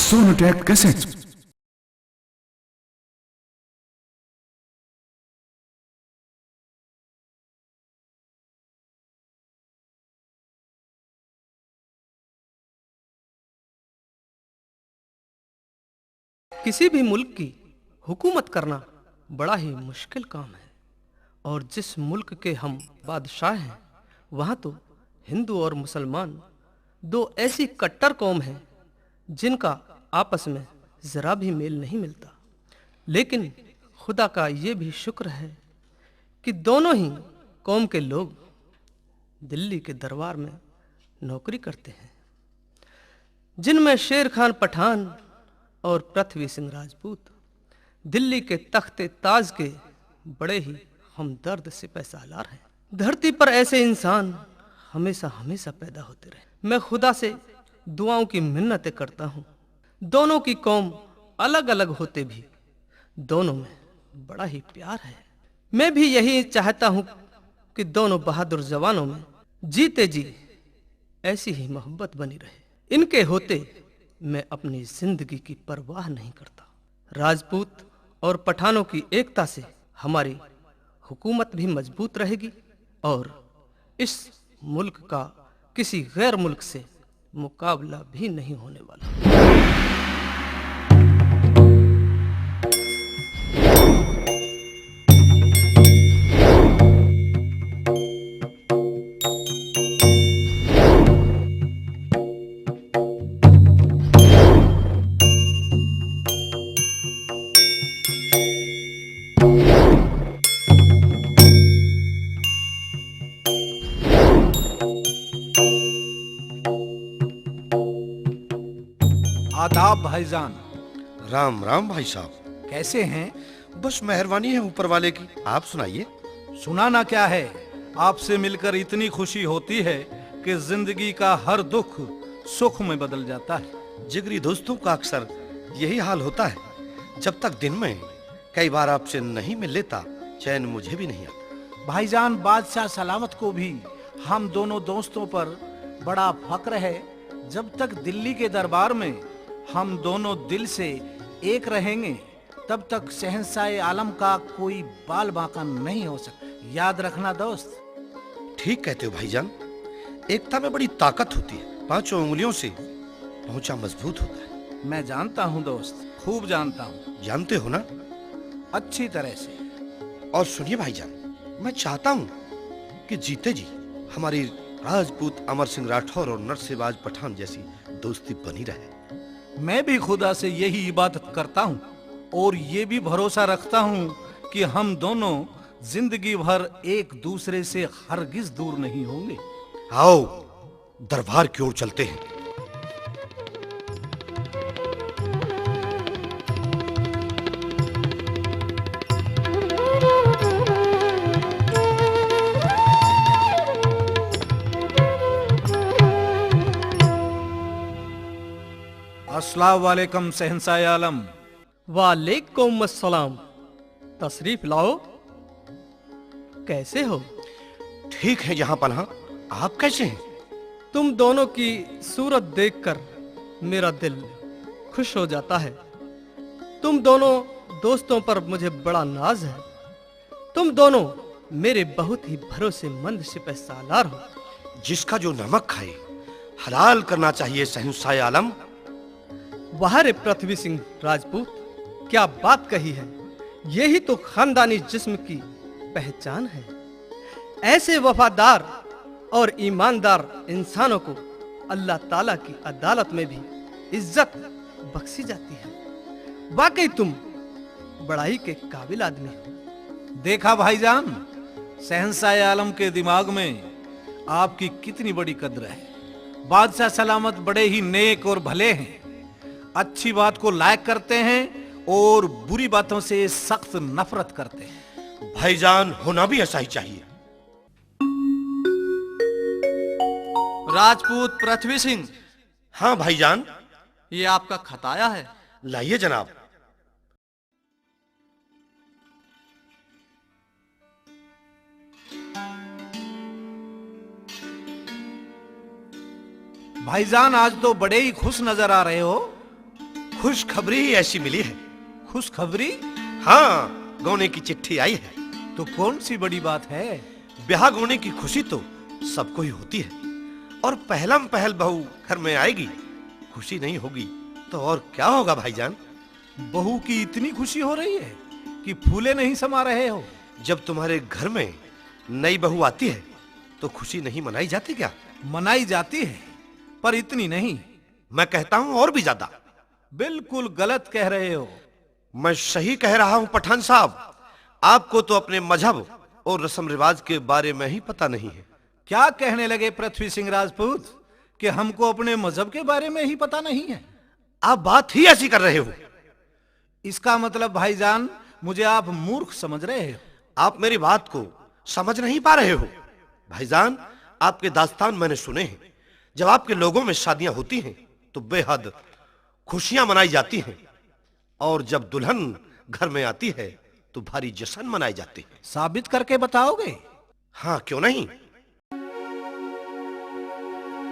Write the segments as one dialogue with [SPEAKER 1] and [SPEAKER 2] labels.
[SPEAKER 1] Sonotek cassette.
[SPEAKER 2] किसी भी मुल्क की हुकूमत करना बड़ा ही मुश्किल काम है, और जिस मुल्क के हम बादशाह हैं वहाँ तो हिंदू और मुसलमान दो ऐसी कट्टर कौम हैं जिनका आपस में ज़रा भी मेल नहीं मिलता। लेकिन खुदा का ये भी शुक्र है कि दोनों ही कौम के लोग दिल्ली के दरबार में नौकरी करते हैं, जिनमें शेर खान पठान और पृथ्वी सिंह राजपूत दिल्ली के तख्ते ताज के बड़े ही हमदर्द सिपह सालार हैं। धरती पर ऐसे इंसान हमेशा हमेशा पैदा होते रहे। मैं खुदा से दुआओं की मिन्नतें करता हूँ। दोनों की कौम अलग अलग होते भी दोनों में बड़ा ही प्यार है। मैं भी यही चाहता हूँ कि दोनों बहादुर जवानों में जीते जी ऐसी ही मोहब्बत बनी रहे। इनके होते मैं अपनी जिंदगी की परवाह नहीं करता। राजपूत और पठानों की एकता से हमारी हुकूमत भी मजबूत रहेगी और इस मुल्क का किसी गैर मुल्क से मुकाबला भी नहीं होने वाला।
[SPEAKER 3] आदाब भाईजान।
[SPEAKER 4] राम राम भाई साहब।
[SPEAKER 3] कैसे हैं?
[SPEAKER 4] बस मेहरबानी है ऊपर वाले की। आप सुनाइए।
[SPEAKER 3] सुनाना क्या है, आपसे मिलकर इतनी खुशी होती है कि जिंदगी का हर दुख सुख में बदल जाता है।
[SPEAKER 4] जिगरी दोस्तों का अक्सर यही हाल होता है। जब तक दिन में कई बार आपसे नहीं मिल लेता, चैन मुझे भी नहीं आता।
[SPEAKER 3] भाईजान, बादशाह सलामत को भी हम दोनों दोस्तों पर बड़ा फक्र है। जब तक दिल्ली के दरबार में हम दोनों दिल से एक रहेंगे, तब तक शहंशाह आलम का कोई बाल बांका नहीं हो सकता। याद रखना दोस्त।
[SPEAKER 4] ठीक कहते हो भाईजान। एकता में बड़ी ताकत होती है। पांचों उंगलियों से पहुंचा मजबूत होता है।
[SPEAKER 3] मैं जानता हूँ दोस्त, खूब जानता हूँ।
[SPEAKER 4] जानते हो ना?
[SPEAKER 3] अच्छी तरह से।
[SPEAKER 4] और सुनिए भाईजान, मैं चाहता हूँ कि जीते जी हमारी राजपूत अमर सिंह राठौर और नरसिंहबाज पठान जैसी दोस्ती बनी रहे।
[SPEAKER 3] मैं भी खुदा से यही इबादत करता हूँ और ये भी भरोसा रखता हूँ कि हम दोनों जिंदगी भर एक दूसरे से हरगिज दूर नहीं होंगे।
[SPEAKER 4] आओ दरबार की ओर चलते हैं।
[SPEAKER 3] अस्सलाम वालेकुम शहंशाह आलम।
[SPEAKER 2] वालेकुम अस्सलाम। तशरीफ लाओ। कैसे हो?
[SPEAKER 4] ठीक है जहां पनाह। आप कैसे हैं?
[SPEAKER 2] तुम दोनों की सूरत देखकर मेरा दिल खुश हो जाता है। तुम दोनों दोस्तों पर मुझे बड़ा नाज है। तुम दोनों मेरे बहुत ही भरोसेमंद सिपह सालार हो।
[SPEAKER 4] जिसका जो नमक खाए हलाल करना चाहिए शहंशाह आलम।
[SPEAKER 2] वाह रे पृथ्वी सिंह राजपूत, क्या बात कही है। यही तो खानदानी जिस्म की पहचान है। ऐसे वफादार और ईमानदार इंसानों को अल्लाह ताला की अदालत में भी इज्जत बख्शी जाती है। वाकई तुम बड़ाई के काबिल आदमी हो।
[SPEAKER 3] देखा भाईजान, शहंशाह आलम के दिमाग में आपकी कितनी बड़ी कद्र है। बादशाह सलामत बड़े ही नेक और भले हैं। अच्छी बात को लायक करते हैं और बुरी बातों से सख्त नफरत करते हैं।
[SPEAKER 4] भाईजान, होना भी ऐसा ही चाहिए।
[SPEAKER 5] राजपूत पृथ्वी सिंह,
[SPEAKER 4] हाँ भाईजान।
[SPEAKER 5] ये आपका खत आया है।
[SPEAKER 4] लाइए जनाब।
[SPEAKER 3] भाईजान, आज तो बड़े ही खुश नजर आ रहे हो।
[SPEAKER 4] खुशखबरी ही ऐसी मिली है।
[SPEAKER 3] खुशखबरी?
[SPEAKER 4] हाँ, गौने की चिट्ठी आई है।
[SPEAKER 3] तो कौन सी बड़ी बात है?
[SPEAKER 4] ब्याह गौने की खुशी तो सबको ही होती है, और पहलम पहल बहू घर में आएगी, खुशी नहीं होगी तो और क्या होगा भाईजान?
[SPEAKER 3] बहू की इतनी खुशी हो रही है कि फूले नहीं समा रहे हो।
[SPEAKER 4] जब तुम्हारे घर में नई बहू आती है तो खुशी नहीं मनाई जाती क्या?
[SPEAKER 3] मनाई जाती है, पर इतनी नहीं।
[SPEAKER 4] मैं कहता हूं और भी ज्यादा।
[SPEAKER 3] बिल्कुल गलत कह रहे हो।
[SPEAKER 4] मैं सही कह रहा हूं पठान साहब। आपको तो अपने मजहब और रस्म रिवाज के बारे में ही पता नहीं है।
[SPEAKER 3] क्या कहने लगे पृथ्वी सिंह राजपूत कि हमको अपने मजहब के बारे में ही पता नहीं है?
[SPEAKER 4] आप बात ही ऐसी कर रहे हो।
[SPEAKER 3] इसका मतलब भाईजान मुझे आप मूर्ख समझ रहे हो।
[SPEAKER 4] आप मेरी बात को समझ नहीं पा रहे हो। भाईजान, आपके दास्तान मैंने सुने हैं। जब आपके लोगों में शादियां होती हैं तो बेहद खुशियां मनाई जाती हैं, और जब दुल्हन घर में आती है तो भारी जश्न मनाए जाते हैं।
[SPEAKER 3] साबित करके बताओगे?
[SPEAKER 4] हाँ, क्यों नहीं।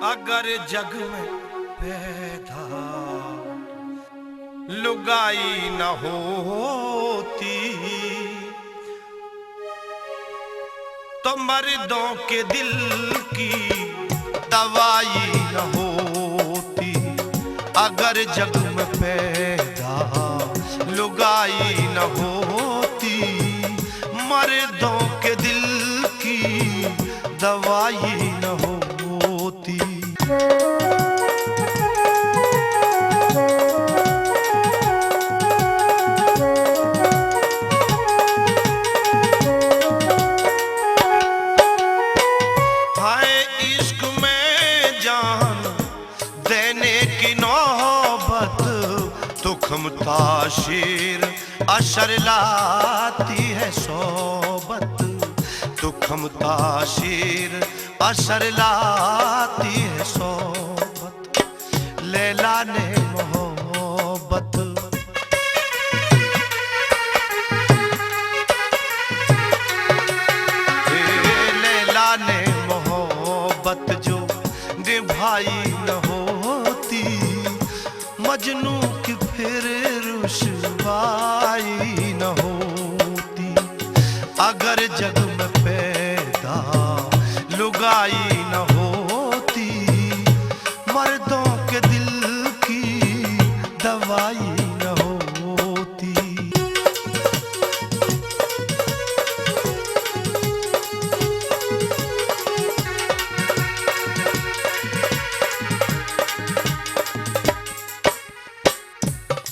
[SPEAKER 4] अगर जग में पैदा लुगाई न होती तो मर्दों के दिल की दवाई न होती। अगर जग में पैदा लुगाई न होती, मर्दों के दिल की दवाई न होती। ताशीर अशर लाती है सोबत, तुखम ताशीर अशर लाती है सोबत। लैला ने मोहब्बत लैला ने मोहब्बत जो निभाई न होती, मजनू की फिर रुसवाई न होती। अगर जग में पैदा लुगाई न होती, मर्दों के दिल की दवाई न होती।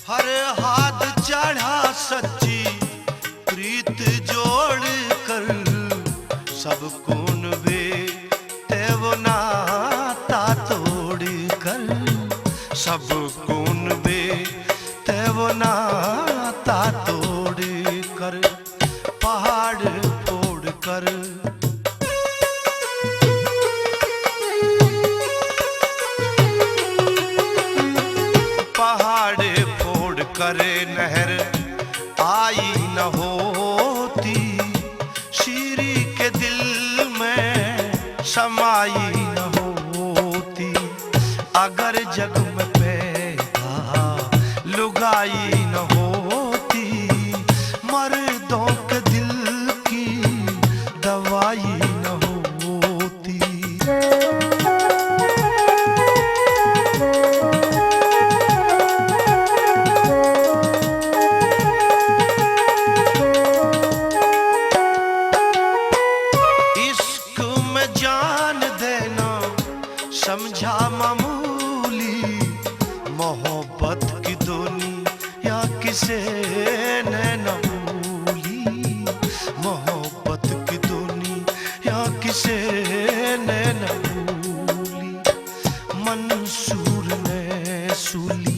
[SPEAKER 4] हर हाथ चढ़ा सच्ची प्रीत जोड़ कर, सब कौन वे तेव नाता तोड़ कर, सब कौन वे तेव नाता तोड़ कर, पहाड़ फोड़ कर। पहाड़ फोड़ करे नहर आई न होती, शीरी के दिल में समाई न होती। अगर जग में पैदा लुगाई न होती, मर्दों के दिल की दवाई न होती। समझा मामूली मोहब्बत की दुनिया किसे न भूली, मोहब्बत की दुनिया किसे न भूली। मंसूर ने सूली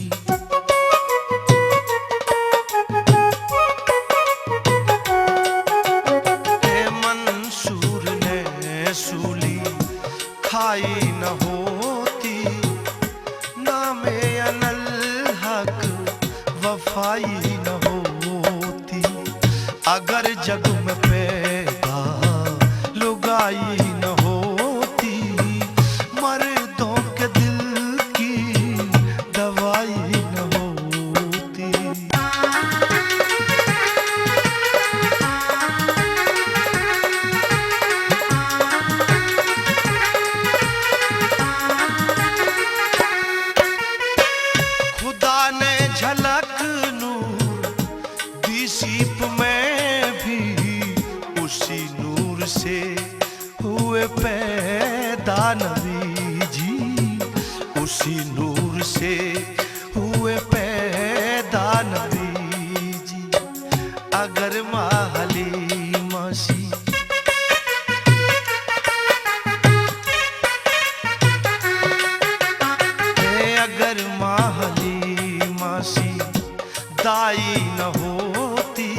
[SPEAKER 4] मंसूर ने सूली खाई न होती, नामे अनल हक वफाई न होती। अगर जग में पैदा लुगाई न होती, मर्दों के दिल उसी नूर से हुए पैदा नबी जी। अगर माँ हलीमा सी अगर माँ हलीमा सी दाई न होती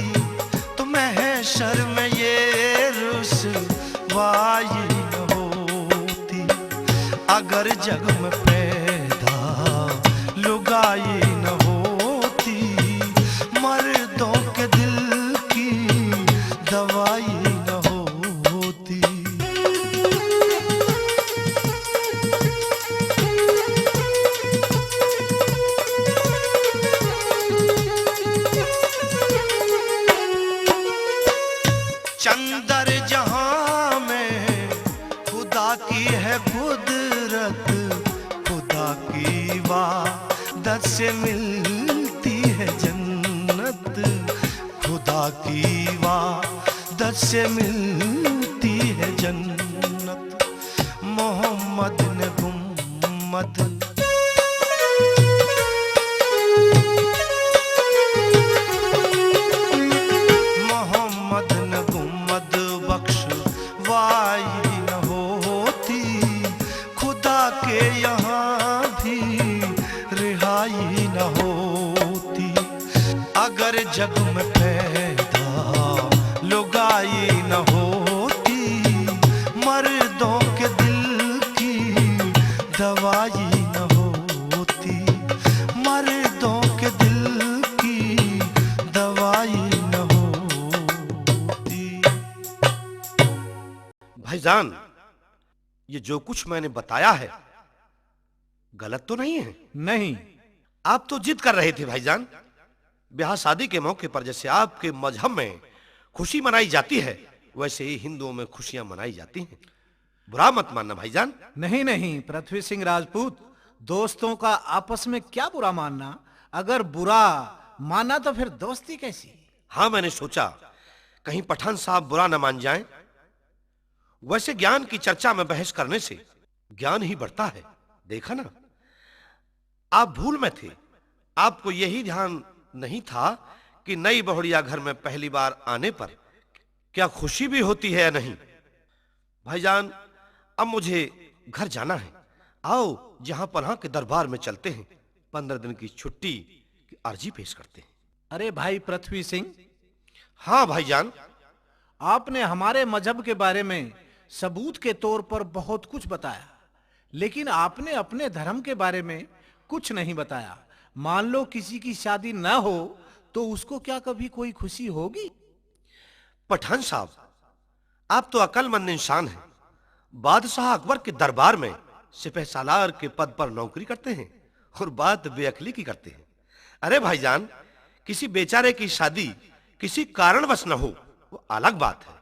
[SPEAKER 4] तो महशर में ये रुसवाई न होती। अगर जग में पैदा लुगाई न होती, मर्दों के दिल की दवाई न होती। चंदर जहां में खुदा की है कुदरत, खुदा की वादत से मिलती है जन्नत, खुदा की वादत से मिलती है जन्नत। मोहम्मद ने गुम्मद बख्शवाई न होती, खुदा के यहाँ भी रिहाई न होती। अगर जग में पैदा लुगाई न होती, मर्दों के दिल की दवाई न होती, मर्दों के दिल की दवाई न होती। भाईजान, ये जो कुछ मैंने बताया है गलत तो नहीं है?
[SPEAKER 3] नहीं।
[SPEAKER 4] आप तो जिद कर रहे थे भाईजान। ब्याह शादी के मौके पर जैसे आपके मजहब में खुशी मनाई जाती है, वैसे ही हिंदुओं में खुशियां मनाई जाती हैं। बुरा मत मानना भाईजान।
[SPEAKER 3] नहीं नहीं पृथ्वी सिंह राजपूत, दोस्तों का आपस में क्या बुरा मानना? अगर बुरा माना तो फिर दोस्ती कैसी?
[SPEAKER 4] हाँ, मैंने सोचा कहीं पठान साहब बुरा न मान जाएं। वैसे ज्ञान की चर्चा में बहस करने से ज्ञान ही बढ़ता है। देखा ना, आप भूल में थे। आपको यही ध्यान नहीं था कि नई बहुड़िया घर में पहली बार आने पर क्या खुशी भी होती है या नहीं। भाईजान, अब मुझे घर जाना है। आओ जहां पनाह के दरबार में चलते हैं, 15 दिन की छुट्टी की अर्जी पेश करते हैं।
[SPEAKER 3] अरे भाई पृथ्वी सिंह,
[SPEAKER 4] हाँ भाईजान।
[SPEAKER 3] आपने हमारे मजहब के बारे में सबूत के तौर पर बहुत कुछ बताया, लेकिन आपने अपने धर्म के बारे में कुछ नहीं बताया। मान लो किसी की शादी न हो तो उसको क्या कभी कोई खुशी होगी?
[SPEAKER 4] पठान साहब, आप तो अक्लमंद इंसान हैं। बादशाह अकबर के दरबार में सिपह सालार के पद पर नौकरी करते हैं और बात बेअक्ली की करते हैं। अरे भाईजान, किसी बेचारे की शादी किसी कारणवश न हो वो अलग बात है,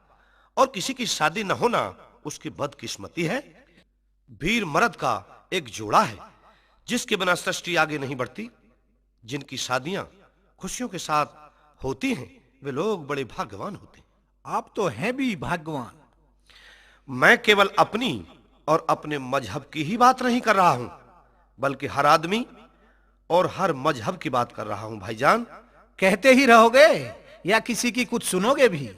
[SPEAKER 4] और किसी की शादी न होना उसकी बदकिस्मती है। वीर मर्द का एक जोड़ा है जिसके बिना सृष्टि आगे नहीं बढ़ती। जिनकी शादियां खुशियों के साथ होती हैं, वे लोग बड़े भाग्यवान होते हैं।
[SPEAKER 3] आप तो हैं भी भाग्यवान।
[SPEAKER 4] मैं केवल अपनी और अपने मजहब की ही बात नहीं कर रहा हूं, बल्कि हर आदमी और हर मजहब की बात कर रहा हूं भाईजान।
[SPEAKER 3] कहते ही रहोगे या किसी की कुछ सुनोगे भी?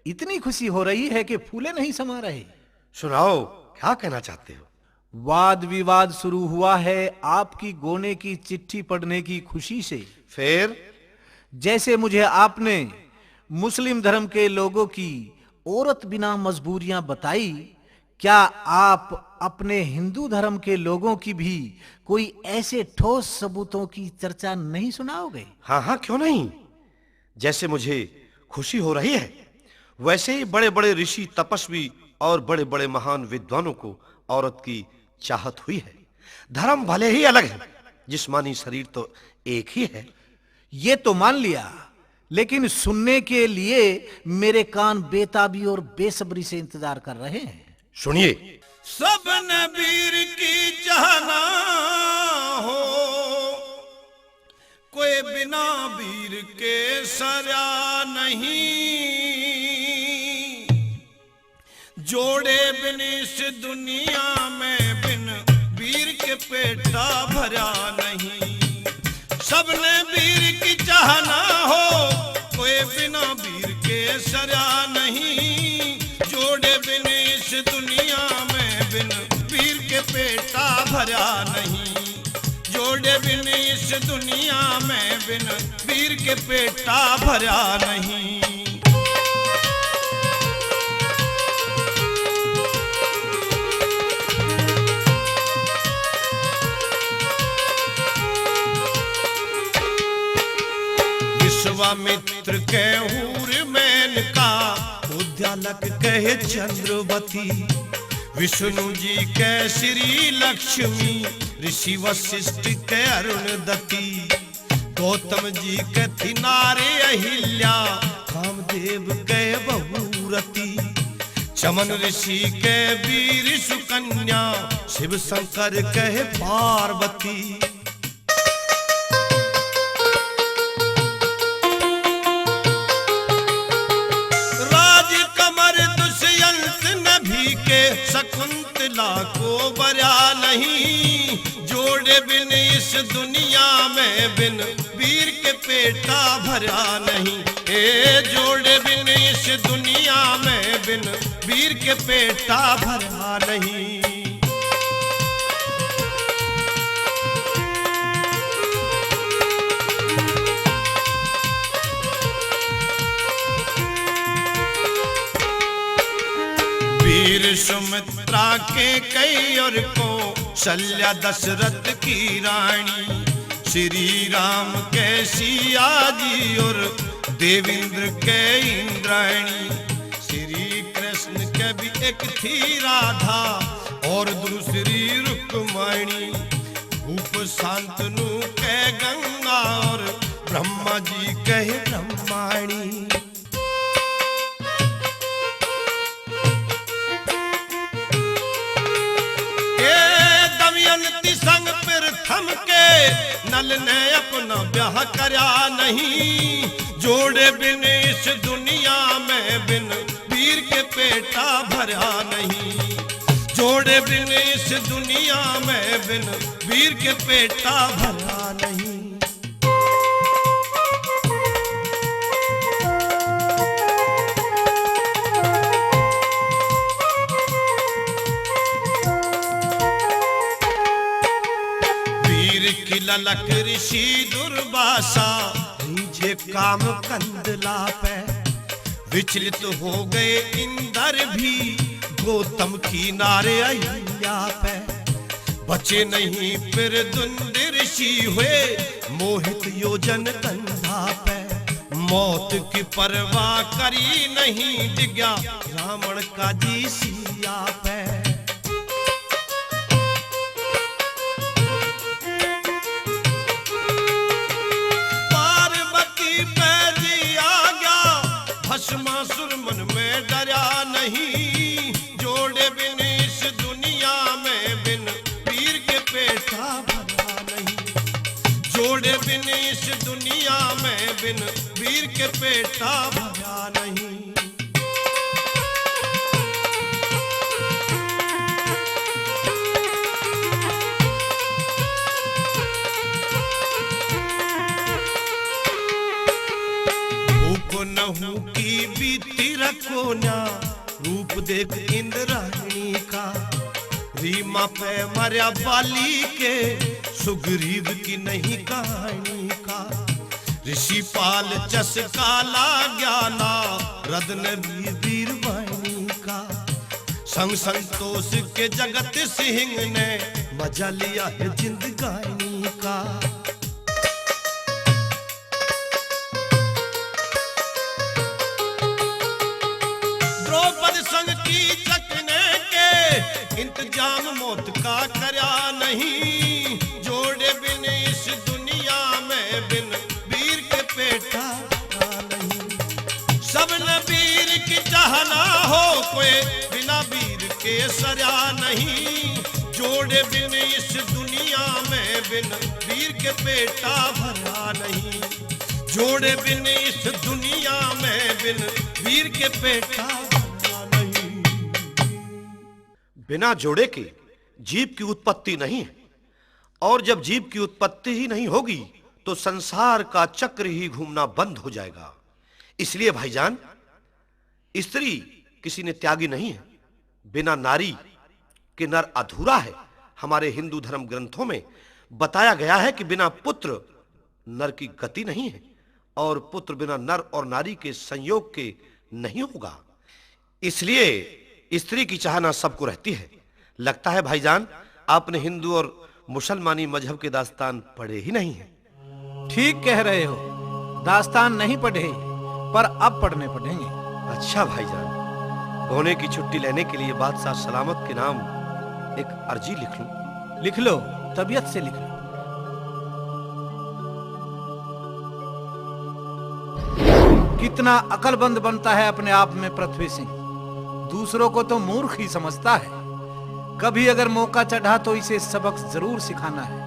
[SPEAKER 3] इतनी खुशी हो रही है कि फूले नहीं समा रहे।
[SPEAKER 4] सुनाओ, क्या कहना चाहते हो?
[SPEAKER 3] वाद विवाद शुरू हुआ है आपकी गोने की चिट्ठी पढ़ने की खुशी से।
[SPEAKER 4] फिर
[SPEAKER 3] जैसे मुझे आपने मुस्लिम धर्म के लोगों की औरत बिना मजबूरियां बताई, क्या आप अपने हिंदू धर्म के लोगों की भी कोई ऐसे ठोस सबूतों की चर्चा नहीं सुनाओगे?
[SPEAKER 4] हाँ हाँ, क्यों नहीं। जैसे मुझे खुशी हो रही है, वैसे ही बड़े बड़े ऋषि, तपस्वी और बड़े बड़े महान विद्वानों को औरत की चाहत हुई है। धर्म भले ही अलग है, जिस्मानी शरीर तो एक ही है।
[SPEAKER 3] ये तो मान लिया, लेकिन सुनने के लिए मेरे कान बेताबी और बेसब्री से इंतजार कर रहे हैं।
[SPEAKER 4] सुनिए।
[SPEAKER 1] सब नबीर की चाहना हो, कोई बिना वीर के सरा नहीं। जोड़े बिन इस दुनिया में बिन वीर के पेटा भरा नहीं। सबने वीर की चाहना हो, कोई बिना वीर के सरा नहीं। जोड़े बिन इस दुनिया में बिन वीर के पेटा भरा नहीं। जोड़े बिन इस दुनिया में बिन वीर के पेटा भरा नहीं। विश्वामित्र के हूर मेनका, उद्यालक कहे चंद्रवती। विष्णु जी के श्री लक्ष्मी, ऋषि वशिष्ठ के अरुणदती। गौतम जी के थी नारे अहिल्या, कामदेव के बहुरती। चमन ऋषि के वीर सुकन्या, शिव शंकर कहे पार्वती। शकुंतला को बरा नहीं। जोड़े बिन इस दुनिया में बिन वीर के पेटा भरा नहीं। ए जोड़े बिन इस दुनिया में बिन वीर के पेटा भरा नहीं। वीर सुमित्रा के कई और को शल्या दशरथ की रानी। श्री राम के सिया जी और देवेंद्र के इंद्रायणी। श्री कृष्ण के भी एक थी राधा और दूसरी रुक्मणी। भूप शांतनु के गंगा और ब्रह्मा जी कहे ब्रह्माणी। संग प्रथम के नल ने अपना ब्याह करया नहीं। जोड़े बिन इस दुनिया में बिन वीर के पेटा भरा नहीं। जोड़े बिन इस दुनिया में बिन वीर के पेटा भरा नहीं। ललक ऋषि दुर्वासा, रीझे काम कंदला पे। विचलित हो गए इंद्र भी, गौतम की नारे अहिल्या पे। बचे नहीं फिर द्वंद ऋषि हुए, मोहित योजन कंधा पे। मौत की परवाह करी नहीं, डिग्या रावण का जी सिया पे। भस्मासुर मन में डरा नहीं। जोड़े बिन इस दुनिया में बिन वीर के पेटा भरा नहीं। जोड़े बिन इस दुनिया में बिन वीर के पेटा भरा नहीं। नहु की बीती रखोना, रूप देख इंद्राणी का। रीमा पे मर्या बाली के, सुग्रीव की नहीं कहानी का। ऋषि पाल चसका ला ज्ञाना, रदन वीर वाणी का। संग संतोष के जगत सिंह ने, मजा लिया है जिंदगानी का। संग की चकने के इंतजाम मौत का करया नहीं। जोड़े बिन इस दुनिया में बिन वीर के पेटा नहीं। सबने वीर की चाहना हो, कोई बिना वीर के सरा नहीं। जोड़े बिन इस दुनिया में बिन वीर के पेटा भरा नहीं। जोड़े बिन इस दुनिया में बिन वीर के पेटा।
[SPEAKER 4] बिना जोड़े के जीव की उत्पत्ति नहीं है। और जब जीव की उत्पत्ति ही नहीं होगी तो संसार का चक्र ही घूमना बंद हो जाएगा। इसलिए भाईजान, स्त्री किसी ने त्यागी नहीं है। बिना नारी के नर अधूरा है। हमारे हिंदू धर्म ग्रंथों में बताया गया है कि बिना पुत्र नर की गति नहीं है और पुत्र बिना नर और नारी के संयोग के नहीं होगा। इसलिए स्त्री की चाहना सबको रहती है। लगता है भाईजान आपने हिंदू और मुसलमानी मजहब के दास्तान पढ़े ही नहीं हैं।
[SPEAKER 3] ठीक कह रहे हो, दास्तान नहीं पढ़े पर अब पढ़ने पड़ेंगे।
[SPEAKER 4] अच्छा भाईजान, होने की छुट्टी लेने के लिए बादशाह सलामत के नाम एक अर्जी लिख लूं?
[SPEAKER 3] लिख लो, तबीयत से लिख लो। कितना अकलमंद बनता है अपने आप में पृथ्वी सिंह, दूसरों को तो मूर्ख ही समझता है। कभी अगर मौका चढ़ा तो इसे सबक जरूर सिखाना है।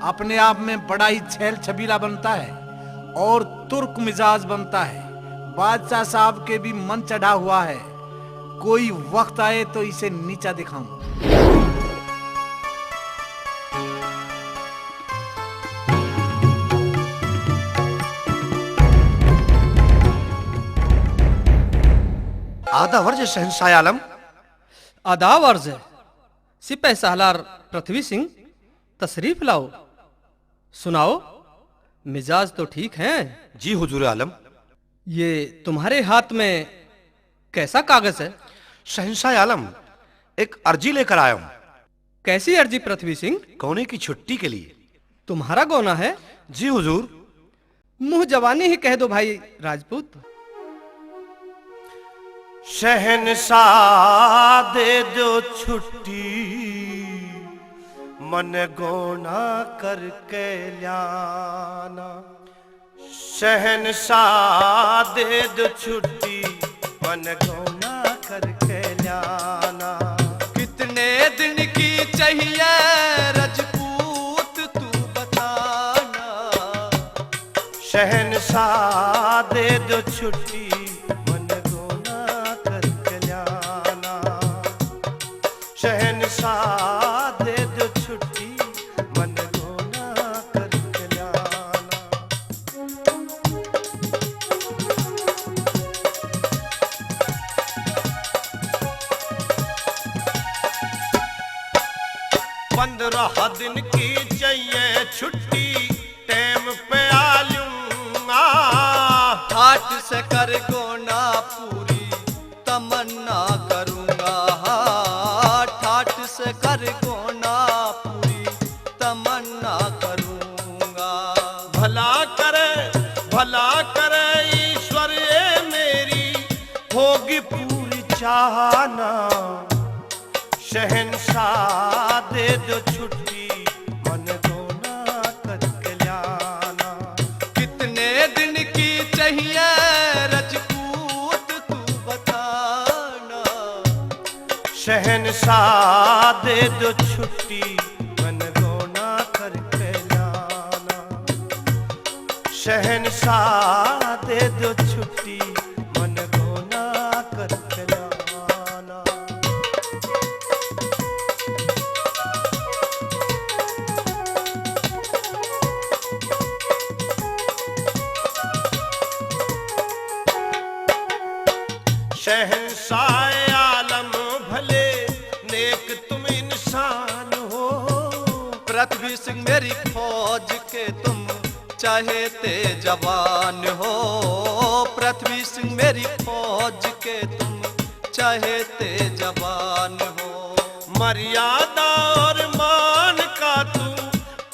[SPEAKER 3] अपने आप में बड़ा ही छैल छबीला बनता है और तुर्क मिजाज बनता है। बादशाह साहब के भी मन चढ़ा हुआ है, कोई वक्त आए तो इसे नीचा दिखाऊं।
[SPEAKER 4] आदा वर्ज शहंशाह आलम।
[SPEAKER 2] आदाब अर्ज है। सिपह सालार पृथ्वी सिंह, तशरीफ लाओ। सुनाओ, मिजाज तो ठीक है?
[SPEAKER 4] जी हुजूर आलम।
[SPEAKER 2] ये तुम्हारे हाथ में कैसा कागज है?
[SPEAKER 4] शहंशाह आलम, एक अर्जी लेकर आया हूं।
[SPEAKER 2] कैसी अर्जी पृथ्वी सिंह?
[SPEAKER 4] गौने की छुट्टी के लिए।
[SPEAKER 2] तुम्हारा गौना है?
[SPEAKER 4] जी हुजूर।
[SPEAKER 2] मुंह जवानी ही कह दो भाई राजपूत।
[SPEAKER 1] शहंशाह दे दो छुट्टी, मन गोना करके लाना। शहंशाह दे दो छुट्टी, मन गोना करके लाना।
[SPEAKER 5] कितने दिन की चाहिए राजपूत तू बताना।
[SPEAKER 1] शहंशाह दे दो छुट्टी, मन गोना करके लाना। शहंशाह दे दो छुट्टी, मन गोना करके लाना। पंद्रह दिन की चाहिए छुट्टी, टाइम पे आ लूंगा।
[SPEAKER 5] ठाट से कर गोना पूरी तमन्ना करूंगा। ठाट से कर गोना पूरी तमन्ना करूंगा।
[SPEAKER 1] भला करे ईश्वर ये मेरी, होगी पूरी चाहना। शहंशाह दे दो छुट्टी, मन गोना करके लाना।
[SPEAKER 5] कितने दिन की चाहिए राजपूत तू बताना।
[SPEAKER 1] शहंशाह दे दो छुट्टी, मन गोना करके लाना। शहंशाह दे दो छुट्टी, मन गोना करके लाना। शहंशाह आलम भले नेक तुम इंसान हो।
[SPEAKER 5] पृथ्वी सिंह मेरी फौज के तुम चाहे ते जवान हो। पृथ्वी सिंह मेरी फौज के तुम चाहे ते जवान हो।
[SPEAKER 1] मर्यादा और मान का तू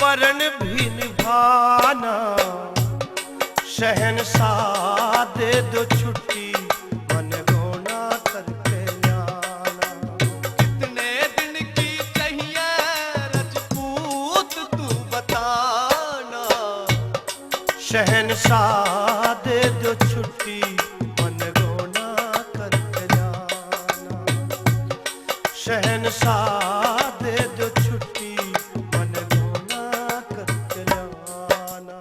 [SPEAKER 1] परण भी निभाना। शहंशाह दे दो छुट्टी, मन गोना करके लाना।
[SPEAKER 5] कितने दिन की चाहिए राजपूत तू बताना।
[SPEAKER 1] शहंशाह दे दो छुट्टी, मन गोना करके लाना। शहंशाह दे दो छुट्टी, मन गोना करके लाना।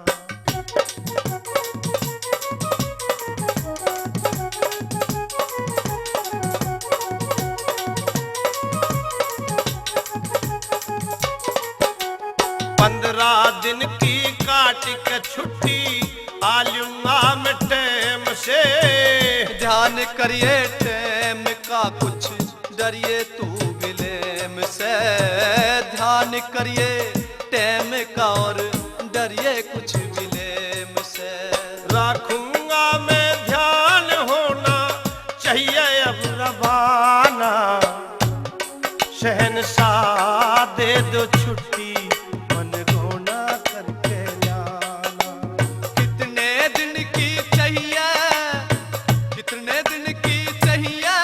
[SPEAKER 1] 15 दिन की काट के छुट्टी आ लूंगा मैं टाइम से।
[SPEAKER 5] ध्यान करिए टाइम का, कुछ डरिए तू विलेम से। ध्यान करिए टाइम का और डरिए कुछ विलेम से।
[SPEAKER 1] रखूंगा मैं ध्यान, होना चाहिए अब रवाना। शहंशाह दे दो छुट्टी, मन रोना करके लाना।
[SPEAKER 5] कितने दिन की चाहिए, कितने दिन की चाहिए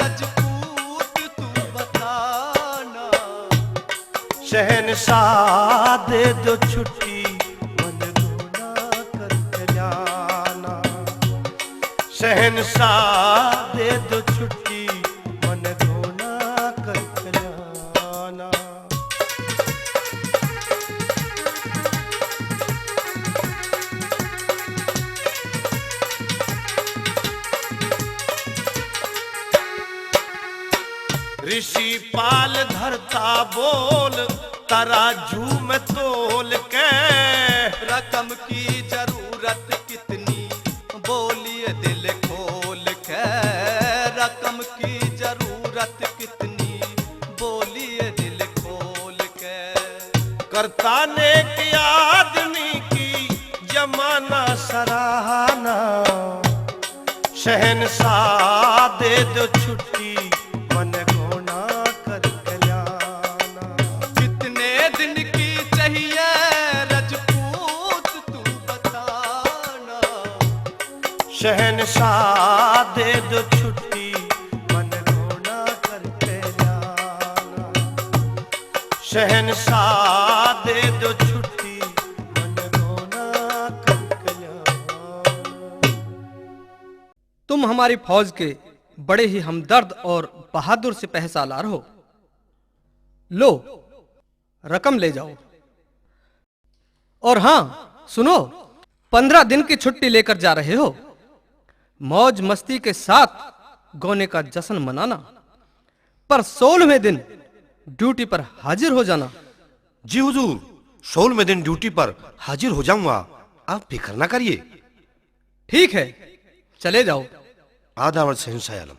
[SPEAKER 5] रजपूत तू बताना।
[SPEAKER 1] शहंशाह दे दो छुट्टी, मन रोना करके लाना। शहंशाह दे दो छुट्टी, मन रोना करके लाना। ऋषि पाल धरता बोल, तराजू में तोल के।
[SPEAKER 5] रकम की जरूरत कितनी, बोलिए दिल खोल के। रकम की जरूरत कितनी, बोलिए दिल खोल के।
[SPEAKER 1] करता नेक आदमी की जमाना सराहना। शहंशाह दे दो छुट्टी, मन घोना करके लाना।
[SPEAKER 5] कितने दिन की चाहिए रजपूत तू बताना।
[SPEAKER 1] शहंशाह दे दो छुट्टी, मन घोना करके लाना। शहंशाह दे दो छुट्टी, मन घोना करके लाना।
[SPEAKER 2] तुम हमारी फौज के बड़े ही हमदर्द और बहादुर सिपह सालार हो। लो, रकम ले जाओ। और हां सुनो, 15 दिन की छुट्टी लेकर जा रहे हो। मौज मस्ती के साथ गौने का जश्न मनाना, पर 16वें दिन ड्यूटी पर हाजिर हो जाना।
[SPEAKER 4] जी हुजूर, 16वें दिन ड्यूटी पर हाजिर हो जाऊंगा, आप फिक्र ना करिए।
[SPEAKER 2] ठीक है, चले जाओ।
[SPEAKER 4] आदावर शहंशाह आलम।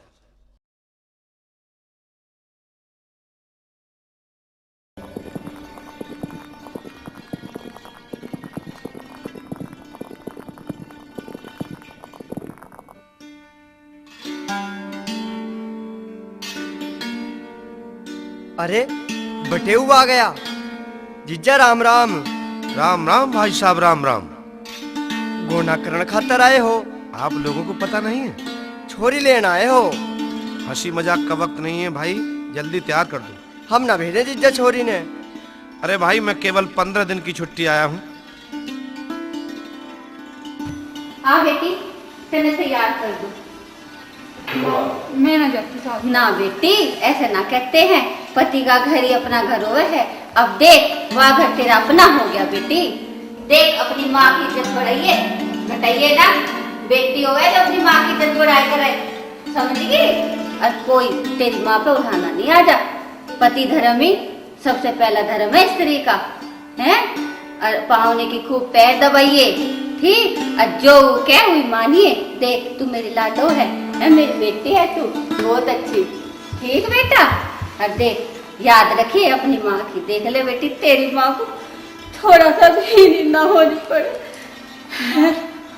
[SPEAKER 6] अरे बटेऊ आ गया। जीजा राम राम।
[SPEAKER 4] राम राम भाई साहब, राम राम।
[SPEAKER 6] गोनाकरण खातर आए हो?
[SPEAKER 4] आप लोगों को पता नहीं है?
[SPEAKER 6] छोरी लेना आए हो?
[SPEAKER 4] हंसी मजाक का वक्त नहीं है भाई, जल्दी तैयार कर दो।
[SPEAKER 6] हम ना भेजे जीजा छोरी ने।
[SPEAKER 4] अरे भाई, मैं केवल 15 दिन की छुट्टी आया हूँ।
[SPEAKER 7] हाँ बेटी, तेने तैयार कर दो।
[SPEAKER 8] मैं ना जाती साहब।
[SPEAKER 7] ना बेटी, ऐसे ना कहते हैं, पति का घर ही अपना घर होवे है। अब देख, वह घर तेरा अपना हो गया बेटी। देख, अपनी माँ की इज्जत बढ़ाइए, घटाइए ना। बेटी होवे तो अपनी माँ की इज्जत बढ़ाई करे, समझ गई? और कोई तेरी माँ पे उठाना नहीं आ जा। पति धर्म ही सबसे पहला धर्म है स्त्री का, है? और पाहुने की खूब पैर दबाइए, ठीक? और जो क्या हुई मानिए। देख, तू मेरी लाडो है, मेरी बेटी है तू, बहुत अच्छी, ठीक बेटा? और देख, याद रखिए अपनी माँ की। देख ले बेटी, तेरी माँ को थोड़ा सा भी नींद ना होनी पड़े।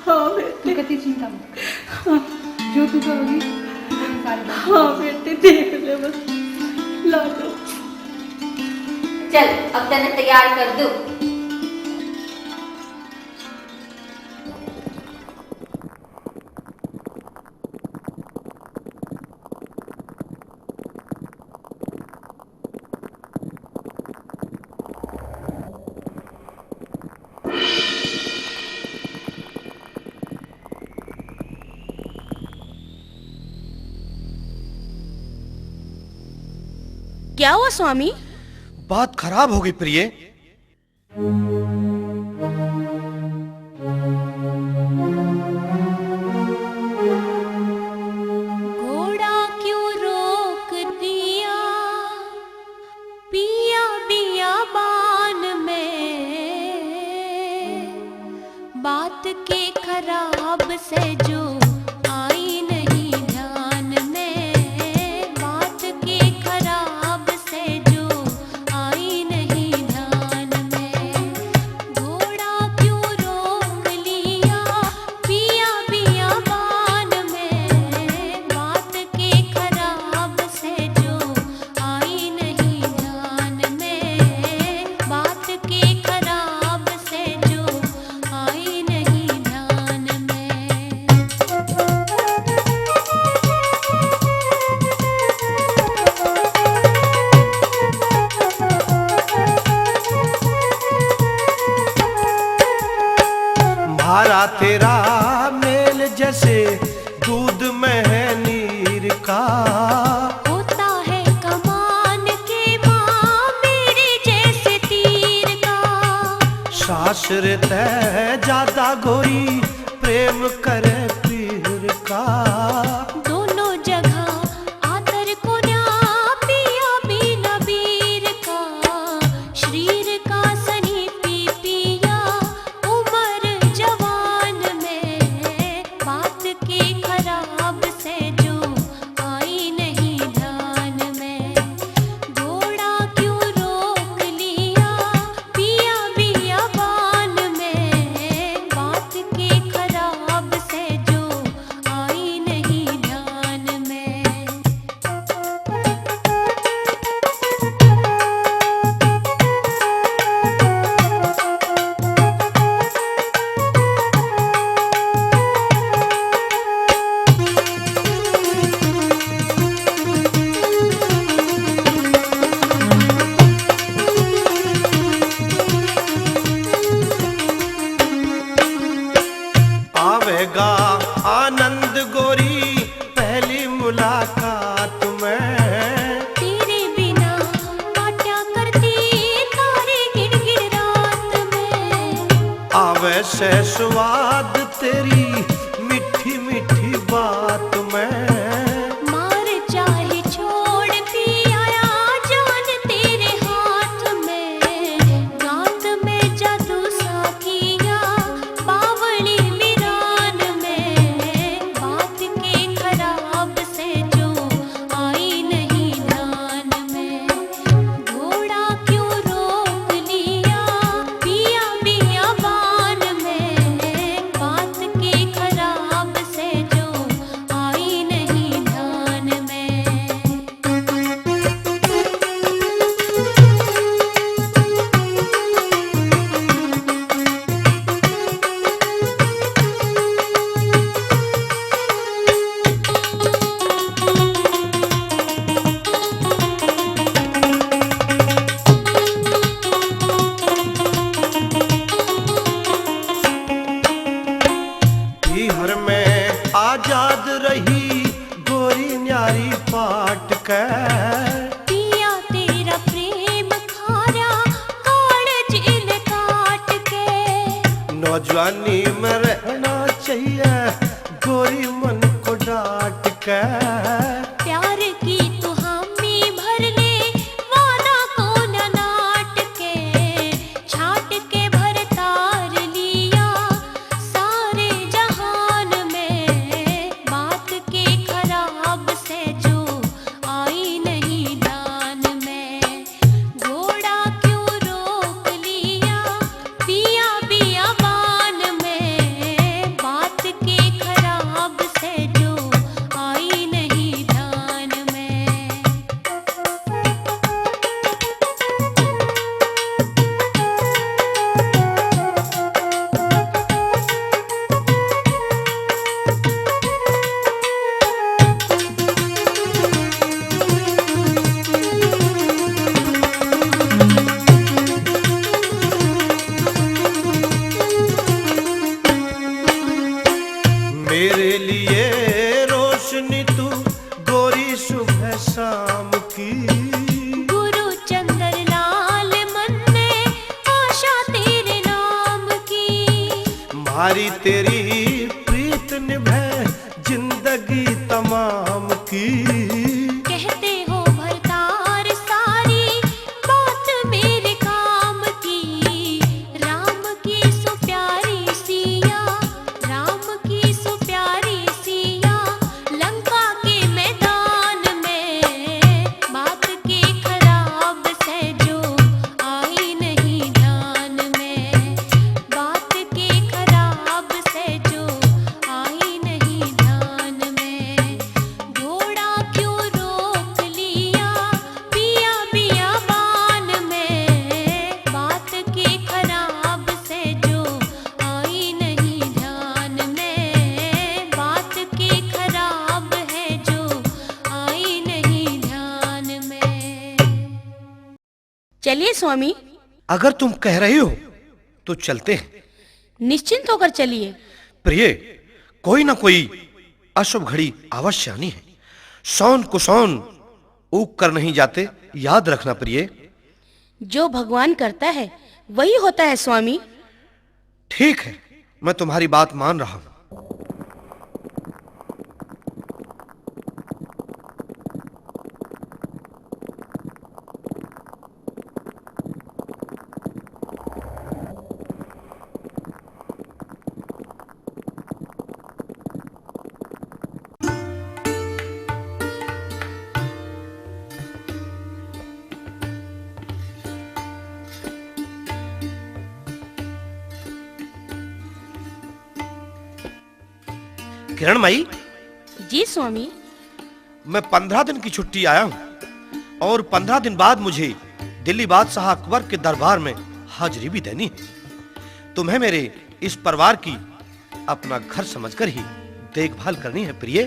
[SPEAKER 7] हाँ बेटी,
[SPEAKER 8] तू कहती चिंता मत कर। हाँ, जो तू करोगी वो मैं सारी बात।
[SPEAKER 7] हाँ बेटी, देख ले बस लाडो। चल, अब तने तैयार कर दूं।
[SPEAKER 9] क्या हुआ स्वामी?
[SPEAKER 4] बात खराब हो गई प्रिय।
[SPEAKER 9] घोड़ा क्यों रोक दिया पिया बियाबान में? बात के खराब से जो आई नहीं ध्यान में, बात के खराब से जो आई नहीं ध्यान में। घोड़ा क्यों रोक लिया पिया बियाबान में, बात के खराब से जो आई नहीं ध्यान में, बात के खराब से जो आई नहीं ध्यान में।
[SPEAKER 4] मारा तेरा मेल जैसे दूध में है नीर का,
[SPEAKER 9] होता है कमान के माँ मेरे जैसे तीर का।
[SPEAKER 4] शास्त्र तय ज्यादा गोरी प्रेम करे पीर का।
[SPEAKER 9] दोनों जगह आतर को न्या पिया बिना बीर का, शरीर का सनी पी पिया उम्र जवान में, बात के खराब से जो आई नहीं ध्यान में। घोड़ा क्यों रोक लिया पिया बियाबान में, बात के खराब से जो आई नहीं ध्यान में।
[SPEAKER 4] आवेगा आनंद गोरी पहली मुलाकात में,
[SPEAKER 9] तेरे बिना काट्या करती तारे गिड़गिड़ रात में।
[SPEAKER 4] आवे से स्वाद तेरी मीठी मीठी बात में।
[SPEAKER 9] मार चाहे छोड़ पिया जान तेरे हाथ में, गात में जादू सा किया बावली मीरान में, बात के खराब से जो आई नहीं ध्यान में। घोड़ा क्यों रोक लिया पिया बियाबान में, बात के खराब से जो आई नहीं ध्यान में।
[SPEAKER 4] हर में आजाद रही गोरी न्यारी पाट के।
[SPEAKER 9] पिया तेरा प्रेम खारा काल जेल काट के।
[SPEAKER 4] नौजवानी में रहना चाहिए गोरी मन को डांट के।
[SPEAKER 9] प्यार की तू हामी भर ले वादा को न नाट के, छाट के भर तार लिया सारे जहान में, बात के खराब से जो आई नहीं ध्यान में। घोड़ा क्यों रोक लिया पिया बियाबान में, बात के खराब से जो आई नहीं ध्यान में।
[SPEAKER 4] मेरे लिए रोशनी तू गोरी सुबह शाम की।
[SPEAKER 9] गुरु चंद्र लाल मन में आशा तेरे नाम की।
[SPEAKER 4] मारी तेरी प्रीत निभे जिंदगी तमाम की।
[SPEAKER 9] कहते हो भरतार सारी बात मेरे काम की, राम की सो प्यारी सिया
[SPEAKER 10] चलिए स्वामी।
[SPEAKER 4] अगर तुम कह रही हो तो चलते हैं।
[SPEAKER 10] निश्चिंत होकर चलिए।
[SPEAKER 4] प्रिय, कोई ना कोई अशुभ घड़ी अवश्य आनी है। सौन कुसौन ऊक कर नहीं जाते, याद रखना प्रिय।
[SPEAKER 10] जो भगवान करता है वही होता है स्वामी।
[SPEAKER 4] ठीक है, मैं तुम्हारी बात मान रहा हूं। किरणमयी,
[SPEAKER 10] जी स्वामी।
[SPEAKER 4] मैं 15 दिन की छुट्टी आया हूं और 15 दिन बाद मुझे दिल्ली बादशाह अकबर के दरबार में हाजिरी भी देनी है। तुम्हें मेरे इस परिवार की अपना घर समझकर ही देखभाल करनी है प्रिय।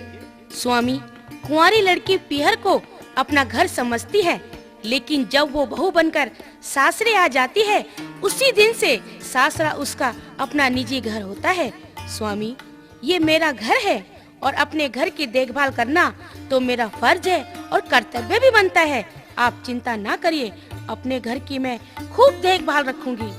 [SPEAKER 10] स्वामी, कुंवारी लड़की पीहर को अपना घर समझती है, लेकिन जब वो बहू बनकर सासरे आ जाती है, उसी दिन से सासरा उसका अपना निजी घर होता है। स्वामी, ये मेरा घर है और अपने घर की देखभाल करना तो मेरा फर्ज है और कर्तव्य भी बनता है। आप चिंता ना करिए, अपने घर की मैं खूब देखभाल रखूंगी।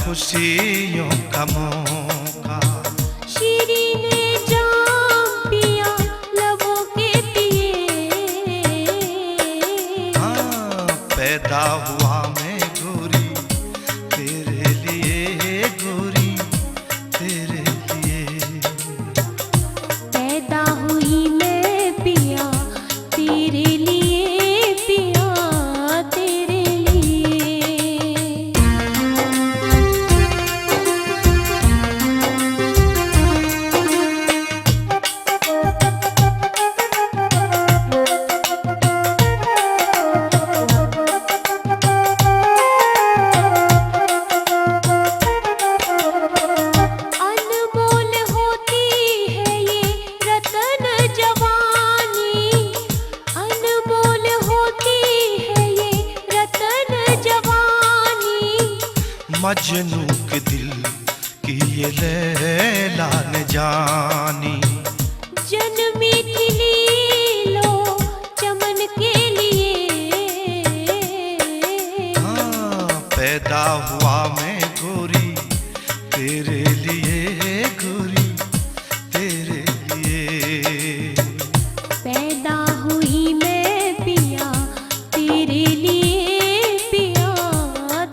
[SPEAKER 1] खुशियों का मौका
[SPEAKER 9] शीरीन जाम पिया लबों के पिए
[SPEAKER 1] पैदा हुआ मैं गोरी तेरे लिए गोरी तेरे लिए
[SPEAKER 9] पैदा हुई मैं पिया तेरे लिए पिया तेरे लिए
[SPEAKER 1] मजनू के दिल की ये लैला न जानी।
[SPEAKER 9] जन्मी थी लीलो चमन के लिए,
[SPEAKER 1] हाँ पैदा हुआ मैं गोरी तेरे लिए, गोरी तेरे लिए।
[SPEAKER 9] पैदा हुई मैं पिया तेरे लिए, पिया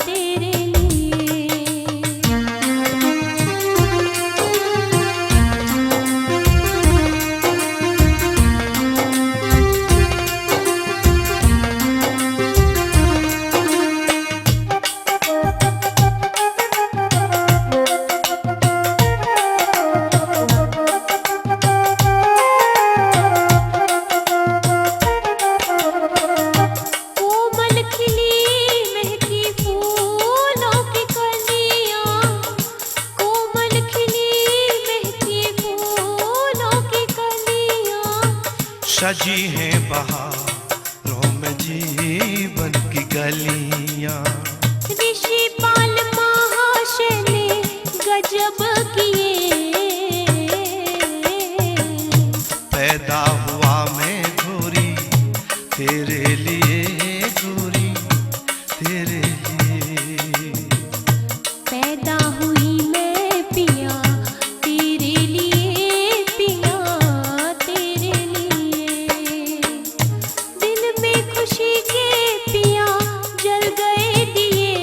[SPEAKER 9] तेरे लिए। कोमल खिली महकी फूलों की कलियां, कोमल खिली महकी फूलों की कलियां।
[SPEAKER 1] सजी हैं बहारों में जीवन की गलियां।
[SPEAKER 9] ऋषि पाल महाशय ने गजब किए,
[SPEAKER 1] पैदा हुआ मैं गोरी तेरे लिए, गोरी तेरे लिए।
[SPEAKER 9] पैदा हुई मैं पिया तेरे लिए, पिया तेरे लिए। दिल में खुशी के पिया जल गए दिए,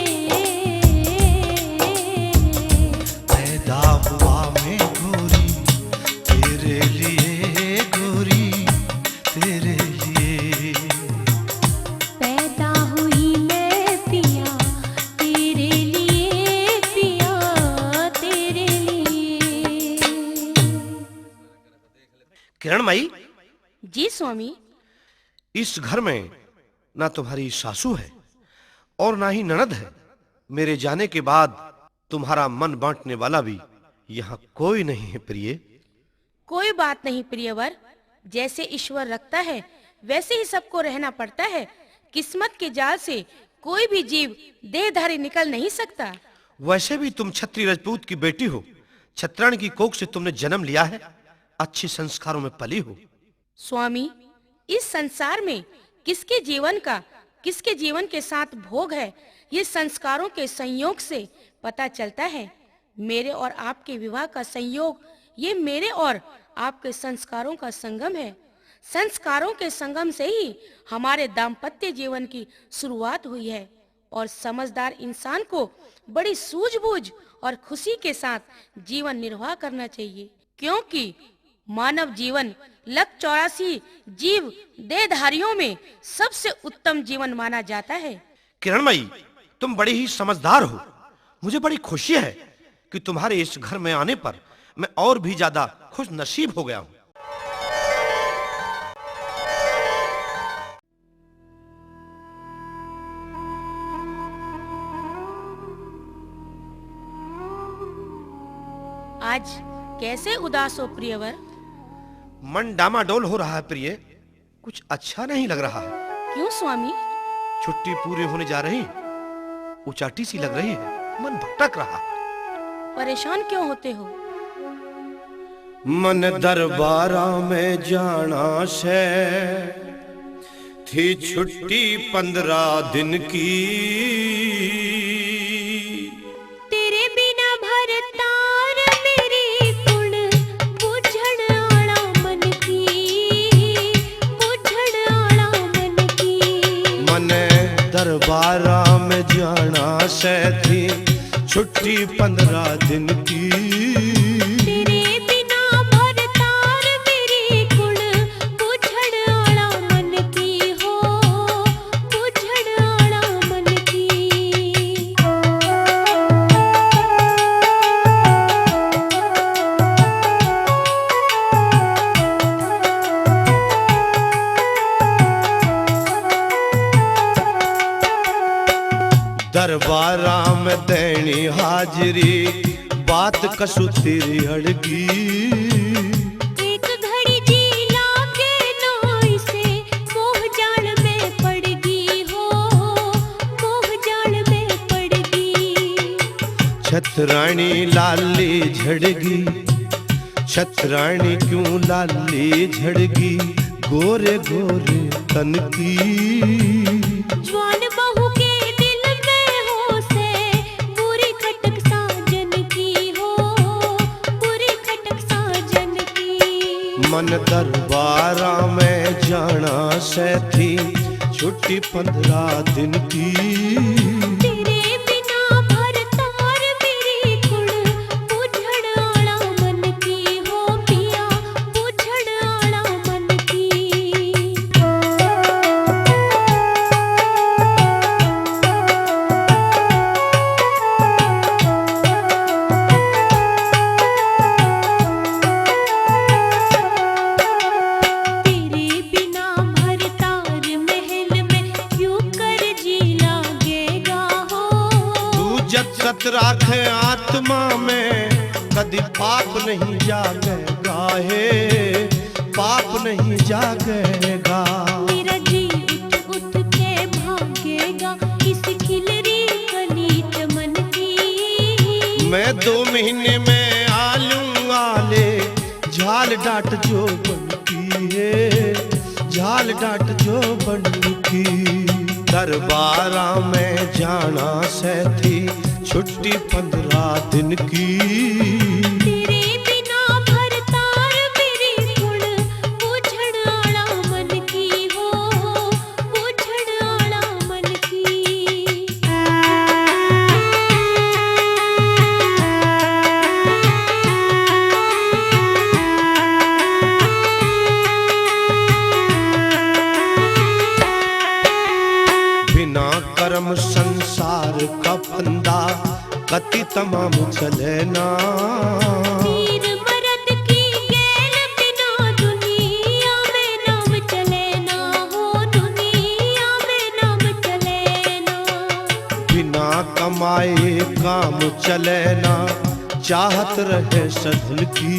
[SPEAKER 1] पैदा हुआ मैं गोरी तेरे लिए, गोरी तेरे लिए।
[SPEAKER 9] पैदा हुई मैं पिया तेरे लिए, पिया तेरे लिए।
[SPEAKER 4] किरण माई,
[SPEAKER 10] जी स्वामी।
[SPEAKER 4] इस घर में ना तुम्हारी सासू है और ना ही ननद है। मेरे जाने के बाद तुम्हारा मन बांटने वाला भी यहाँ कोई नहीं है प्रिय।
[SPEAKER 10] कोई बात नहीं प्रियवर, जैसे ईश्वर रखता है वैसे ही सबको रहना पड़ता है। किस्मत के जाल से कोई भी जीव देहधारी निकल नहीं सकता।
[SPEAKER 4] वैसे भी तुम छत्री राजपूत की बेटी हो, छत्राण की कोख से तुमने जन्म लिया है, अच्छे संस्कारों में पली हो।
[SPEAKER 10] स्वामी, इस संसार में किसके जीवन के साथ भोग है, ये संस्कारों के संयोग से पता चलता है। मेरे और आपके विवाह का संयोग ये मेरे और आपके संस्कारों का संगम है। संस्कारों के संगम से ही हमारे दाम्पत्य जीवन की शुरुआत हुई है और समझदार इंसान को बड़ी सूझबूझ और खुशी के साथ जीवन निर्वाह करना चाहिए, क्योंकि मानव जीवन लख 84 जीव देहधारियों में सबसे उत्तम जीवन माना जाता है।
[SPEAKER 4] किरणमयी, तुम बड़ी ही समझदार हो। मुझे बड़ी खुशी है कि तुम्हारे इस घर में आने पर मैं और भी ज्यादा खुश नसीब हो गया हूँ।
[SPEAKER 10] आज कैसे उदास हो प्रियवर?
[SPEAKER 4] मन डामाडोल हो रहा है प्रिय, कुछ अच्छा नहीं लग रहा है।
[SPEAKER 10] क्यों स्वामी?
[SPEAKER 4] छुट्टी पूरी होने जा रही, उचाटी सी लग रही है, मन भटक रहा है।
[SPEAKER 10] परेशान क्यों होते हो?
[SPEAKER 1] मन दरबारा में जाना से थी छुट्टी 15 दिन की।
[SPEAKER 9] तेरे बिना भरतार मेरी कुण बुझण आला मन की, बुझण आला मन की।
[SPEAKER 1] मन दरबारा में जाना से थी छुट्टी 15 दिन की।
[SPEAKER 9] तेरे बिना भरतार मेरी कुण बुझण आला मन की हो, बुझण आला मन की।
[SPEAKER 1] दरबारा में देनी हाजिरी, बात कसु तेरी अड़गी।
[SPEAKER 9] एक घड़ी जी लागे नोई से मोह जाल में पड़ गई हो, मोह जाल में पड़ गई।
[SPEAKER 1] छतरानी लाली झड़गी, छतरानी क्यों लाली झड़गी, गोरे गोरे तन की।
[SPEAKER 9] जवान बहू के दिल में हो से बुरी खटक साजन की हो, बुरी खटक साजन की।
[SPEAKER 1] मन दरबारा में जाना से थी छुट्टी 15 दिन की।
[SPEAKER 9] तेरे बिना भरतार मेरी कुड़ बुझड़ आला मन की हो पिया, बुझड़ आला मन की। तेरे बिना भरतार महल में क्यों कर जी लागेगा हो।
[SPEAKER 1] तू जब सत राखे आत्मा में कभी पाप नहीं जागेगा, हे पाप नहीं जागेगा।
[SPEAKER 9] मेरा जी उठ उठ के भागेगा इस खिलरी कली चमन की।
[SPEAKER 1] मैं 2 महीने में आलूंगा ले झाल डाट जो बनती है, झाल डाट जो बनती। दरबारा में जाना से थी छुट्टी 15 दिन की।
[SPEAKER 9] तेरे बिना भरतार मेरी कुड़ बुझड़ आला मन की हो, बुझड़ आला मन की।
[SPEAKER 1] बिना कर्म संसार का फंदा कति तमाम चले ना।
[SPEAKER 9] वीर मर्द की गैल बिना दुनिया में नाम चले ना हो, दुनिया में नाम चले ना।
[SPEAKER 1] बिना कमाए काम चले ना, चाहत रहे सधल की।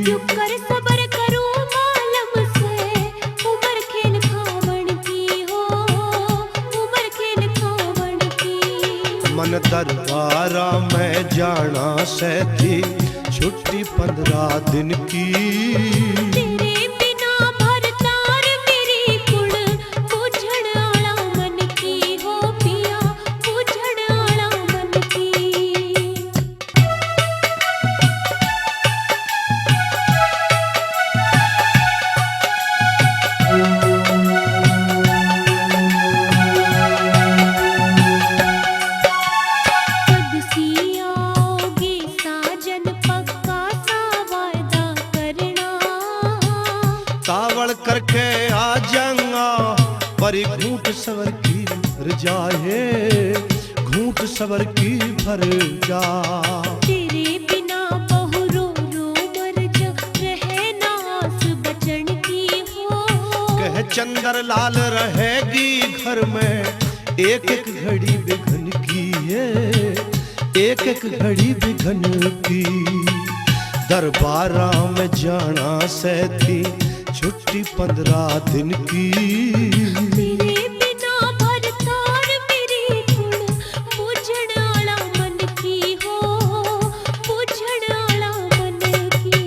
[SPEAKER 9] चुप कर सबर करूं मालम से उमर खेल खावण की हो, उमर खेल खावण की।
[SPEAKER 1] मन दरबारा में जाना से थी छुट्टी 15 दिन की।
[SPEAKER 9] तेरे बिना भरतार मेरी कुड़ बुझड़ आला मन की हो पिया, बुझड़ आला मन की। कब सी आओगे साजन पक्का सा वादा करना।
[SPEAKER 1] कावड़ करके आ जाऊंगा पर घूंट सवर की भर जाए, घूंट सवर की भर जा।
[SPEAKER 9] तेरे बिना बहु रो रो मर जा, रहे ना आस बचन की हो।
[SPEAKER 1] कह चंदर लाल रहेगी घर में एक एक घड़ी बिघन की है, एक एक घड़ी बिघन की। दरबारा में जाना से थी छुट्टी 15 दिन की।
[SPEAKER 9] तेरे बिना भरतार मेरी कुड़ बुझड़ आला मन की हो, बुझड़ आला मन की।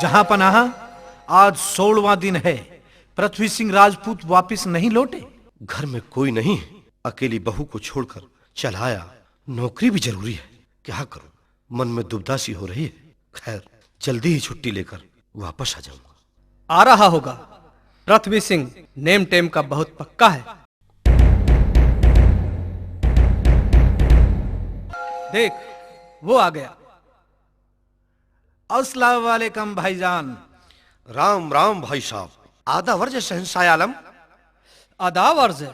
[SPEAKER 3] जहां पनाह आज 16वां दिन है, पृथ्वी सिंह राजपूत वापिस नहीं लौटे।
[SPEAKER 4] घर में कोई नहीं है, अकेली बहू को छोड़कर चला आया। नौकरी भी जरूरी है, क्या करूं, मन में दुविधा सी हो रही है। खैर जल्दी ही छुट्टी लेकर वापस आ जाऊंगा।
[SPEAKER 2] आ रहा होगा। पृथ्वी सिंह नेम टेम का बहुत पक्का है। देख वो आ गया।
[SPEAKER 3] अस्सलाम वालेकुम भाईजान।
[SPEAKER 4] राम राम भाई साहब। आधा वर्ज शहंशाह आलम।
[SPEAKER 2] आदाब अर्ज है।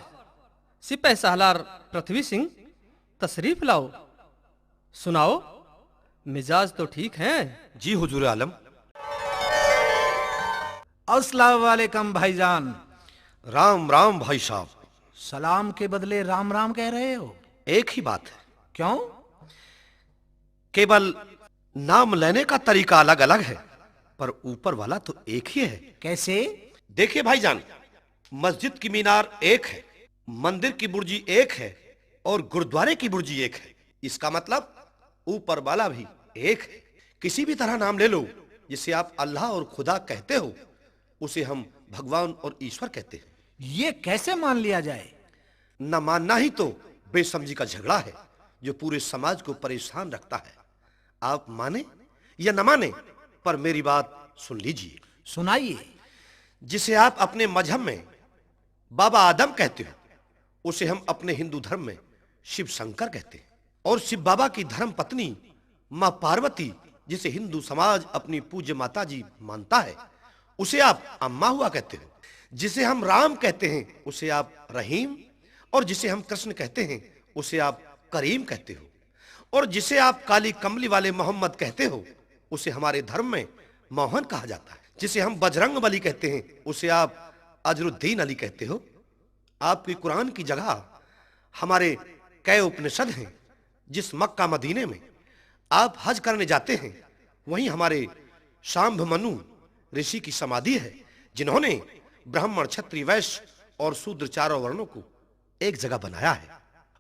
[SPEAKER 2] सिपह सालार पृथ्वी सिंह तशरीफ लाओ। सुनाओ, मिजाज तो ठीक हैं?
[SPEAKER 4] जी हुजूर आलम।
[SPEAKER 3] अस्सलाम वालेकुम भाईजान।
[SPEAKER 4] राम राम भाई साहब।
[SPEAKER 3] सलाम के बदले राम राम कह रहे हो?
[SPEAKER 4] एक ही बात है।
[SPEAKER 3] क्यों?
[SPEAKER 4] केवल नाम लेने का तरीका अलग अलग है, पर ऊपर वाला तो एक ही है।
[SPEAKER 3] कैसे?
[SPEAKER 4] देखिए भाईजान, मस्जिद की मीनार एक है, मंदिर की बुर्जी एक है और गुरुद्वारे की बुर्जी एक है। इसका मतलब ऊपर वाला भी एक है। किसी भी तरह नाम ले लो, जिसे आप अल्लाह और खुदा कहते हो उसे हम भगवान और ईश्वर कहते हैं।
[SPEAKER 3] ये कैसे मान लिया जाए?
[SPEAKER 4] न मानना ही तो बेसमझी का झगड़ा है जो पूरे समाज को परेशान रखता है। आप माने या न माने, पर मेरी बात सुन लीजिए।
[SPEAKER 3] सुनाइए।
[SPEAKER 4] जिसे आप अपने मजहब में बाबा आदम कहते हो उसे हम अपने हिंदू धर्म में शिव शंकर कहते हैं, और शिव बाबा की धर्म पत्नी मां पार्वती, जिसे हिंदू समाज अपनी पूज्य माता जी मानता है, उसे आप अम्मा हुआ कहते हो। जिसे हम राम कहते हैं उसे आप रहीम, और जिसे हम कृष्ण कहते हैं उसे आप करीम कहते हो, और जिसे आप काली कमली वाले मोहम्मद कहते हो उसे हमारे धर्म में मोहन कहा जाता है। जिसे हम बजरंग बली कहते हैं उसे आप अजरुद्दीन अली कहते हो। आपकी कुरान की जगह हमारे कई उपनिषद हैं। जिस मक्का मदीने में आप हज करने जाते हैं वहीं हमारे शांभ मनु ऋषि की समाधि है, जिन्होंने ब्राह्मण, क्षत्रिय, वैश्य और शूद्र चारों वर्णों को एक जगह बनाया है।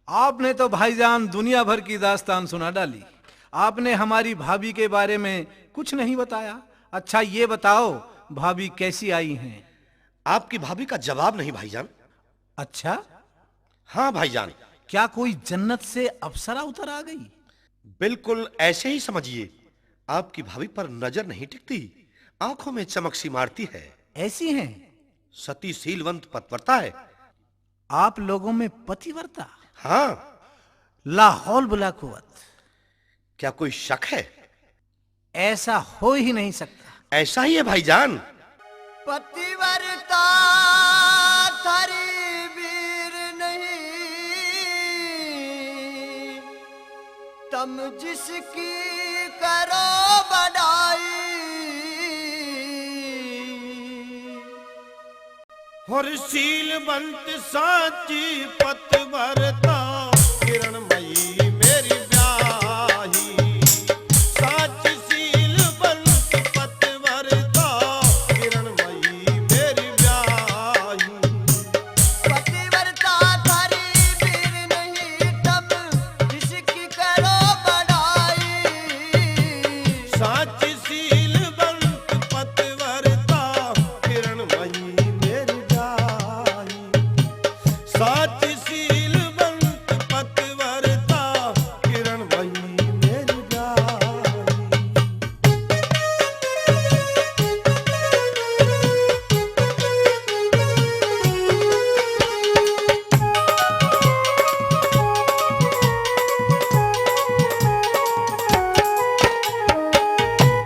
[SPEAKER 3] आपने तो भाईजान दुनिया भर की दास्तान सुना डाली। आपने हमारी भाभी के बारे में कुछ नहीं बताया। अच्छा ये बताओ, भाभी कैसी आई हैं?
[SPEAKER 4] आपकी भाभी का जवाब नहीं भाईजान।
[SPEAKER 3] अच्छा?
[SPEAKER 4] हाँ भाईजान।
[SPEAKER 3] क्या कोई जन्नत से अप्सरा उतर आ गई?
[SPEAKER 4] बिल्कुल ऐसे ही समझिए। आपकी भाभी पर नजर नहीं टिकती, आंखों में चमक सी मारती है।
[SPEAKER 3] ऐसी हैं?
[SPEAKER 4] सती, शीलवंत, पतिव्रता है।
[SPEAKER 3] आप लोगों में पतिव्रता?
[SPEAKER 4] हाँ।
[SPEAKER 3] ला हौल वला कुव्वत।
[SPEAKER 4] क्या कोई शक है?
[SPEAKER 3] ऐसा हो ही नहीं सकता।
[SPEAKER 4] ऐसा ही है भाईजान।
[SPEAKER 6] पतिव्रता थारी वीर नहीं, तम जिसकी करो बड़ाई।
[SPEAKER 1] और शीलवंत साची पतिव्रता किरणमयी मेरी ब्याही। साची शीलवंत पतिव्रता किरणमयी मेरी ब्याही।
[SPEAKER 6] पतिव्रता थारी वीर नहीं, तम जिसकी करो बड़ाई।
[SPEAKER 1] साची शीलवंत पतिव्रता किरणमयी मेरी ब्याही। साची शीलवंत पतिव्रता किरणमयी मेरी ब्याही।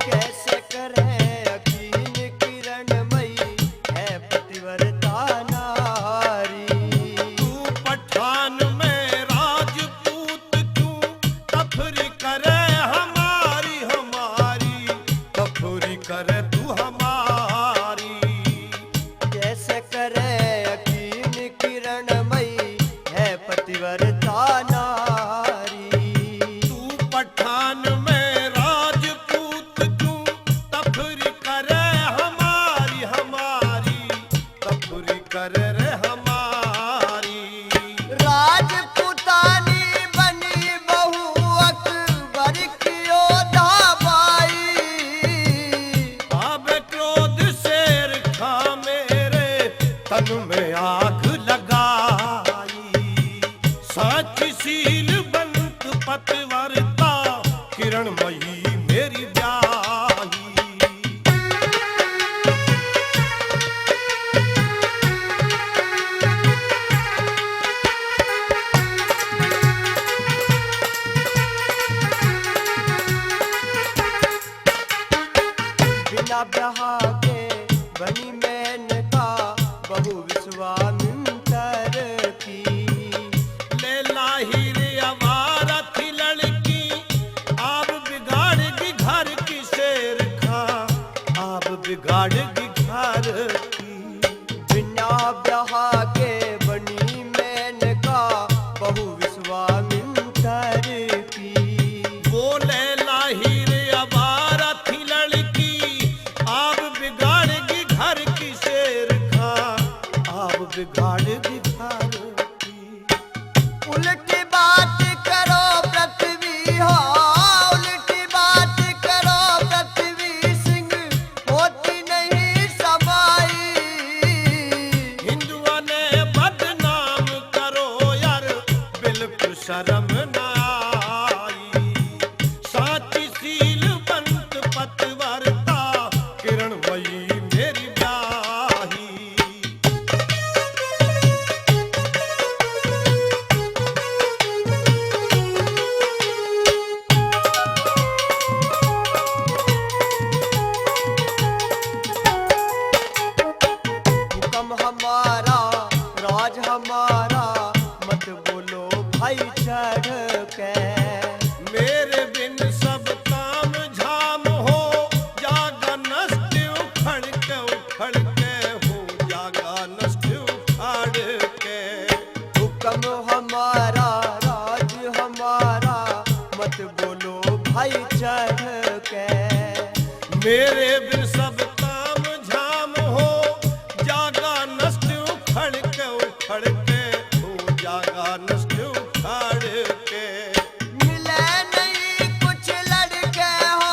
[SPEAKER 6] कैसे करें यकीन किरणमयी है पतिव्रता नारी।
[SPEAKER 1] तू पठान में राजपूत क्यों तफरी करे हमारी हमारी। तफरी करे तू हमारी।
[SPEAKER 6] कैसे करें यकीन किरणमयी है पतिव्रता नारी।
[SPEAKER 1] तू पठान में राजपूत क्यों तफरी करे हमारी हमारी। तफरी करे रे हमारी।
[SPEAKER 6] राजपूतानी बनी बहू अकबर की योद्धा बाई।
[SPEAKER 1] आबे क्रोध शेर खा मेरे तन में आग लगाई। साची शीलवंत पतिव्रता किरणमयी मेरी ब्याही।
[SPEAKER 6] बिना ब्याह के बनी मेनका बहु विश्वामित्र की।
[SPEAKER 1] लैला हीरे आवारा थी लड़की, आप बिगाड़ेगी घर की शेर खा। आप बिगाड़ेगी घर की।
[SPEAKER 6] बिना ब्याह के बनी
[SPEAKER 1] मेरे बिन सब ताम झाम हो, जागा नष्ट उखड़ के हो, जागा नष्ट उखड़ के।
[SPEAKER 5] मिले नहीं कुछ लड़के हो,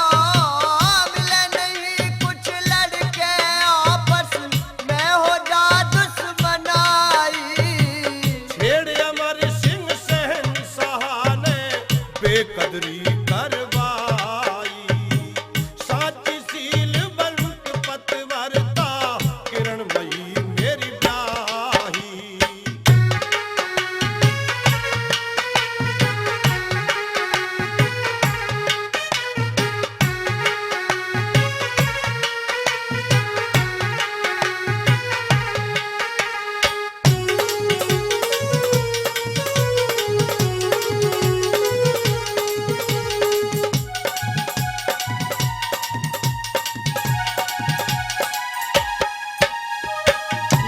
[SPEAKER 5] मिले नहीं कुछ लड़के, आपस में हो जा दुश्मनाई।
[SPEAKER 1] छेड़ अमर सिंह शहंशाह ने बेकदरी करवाई, साची सील बंत पतवरता किरणमयी मेरी ब्याही।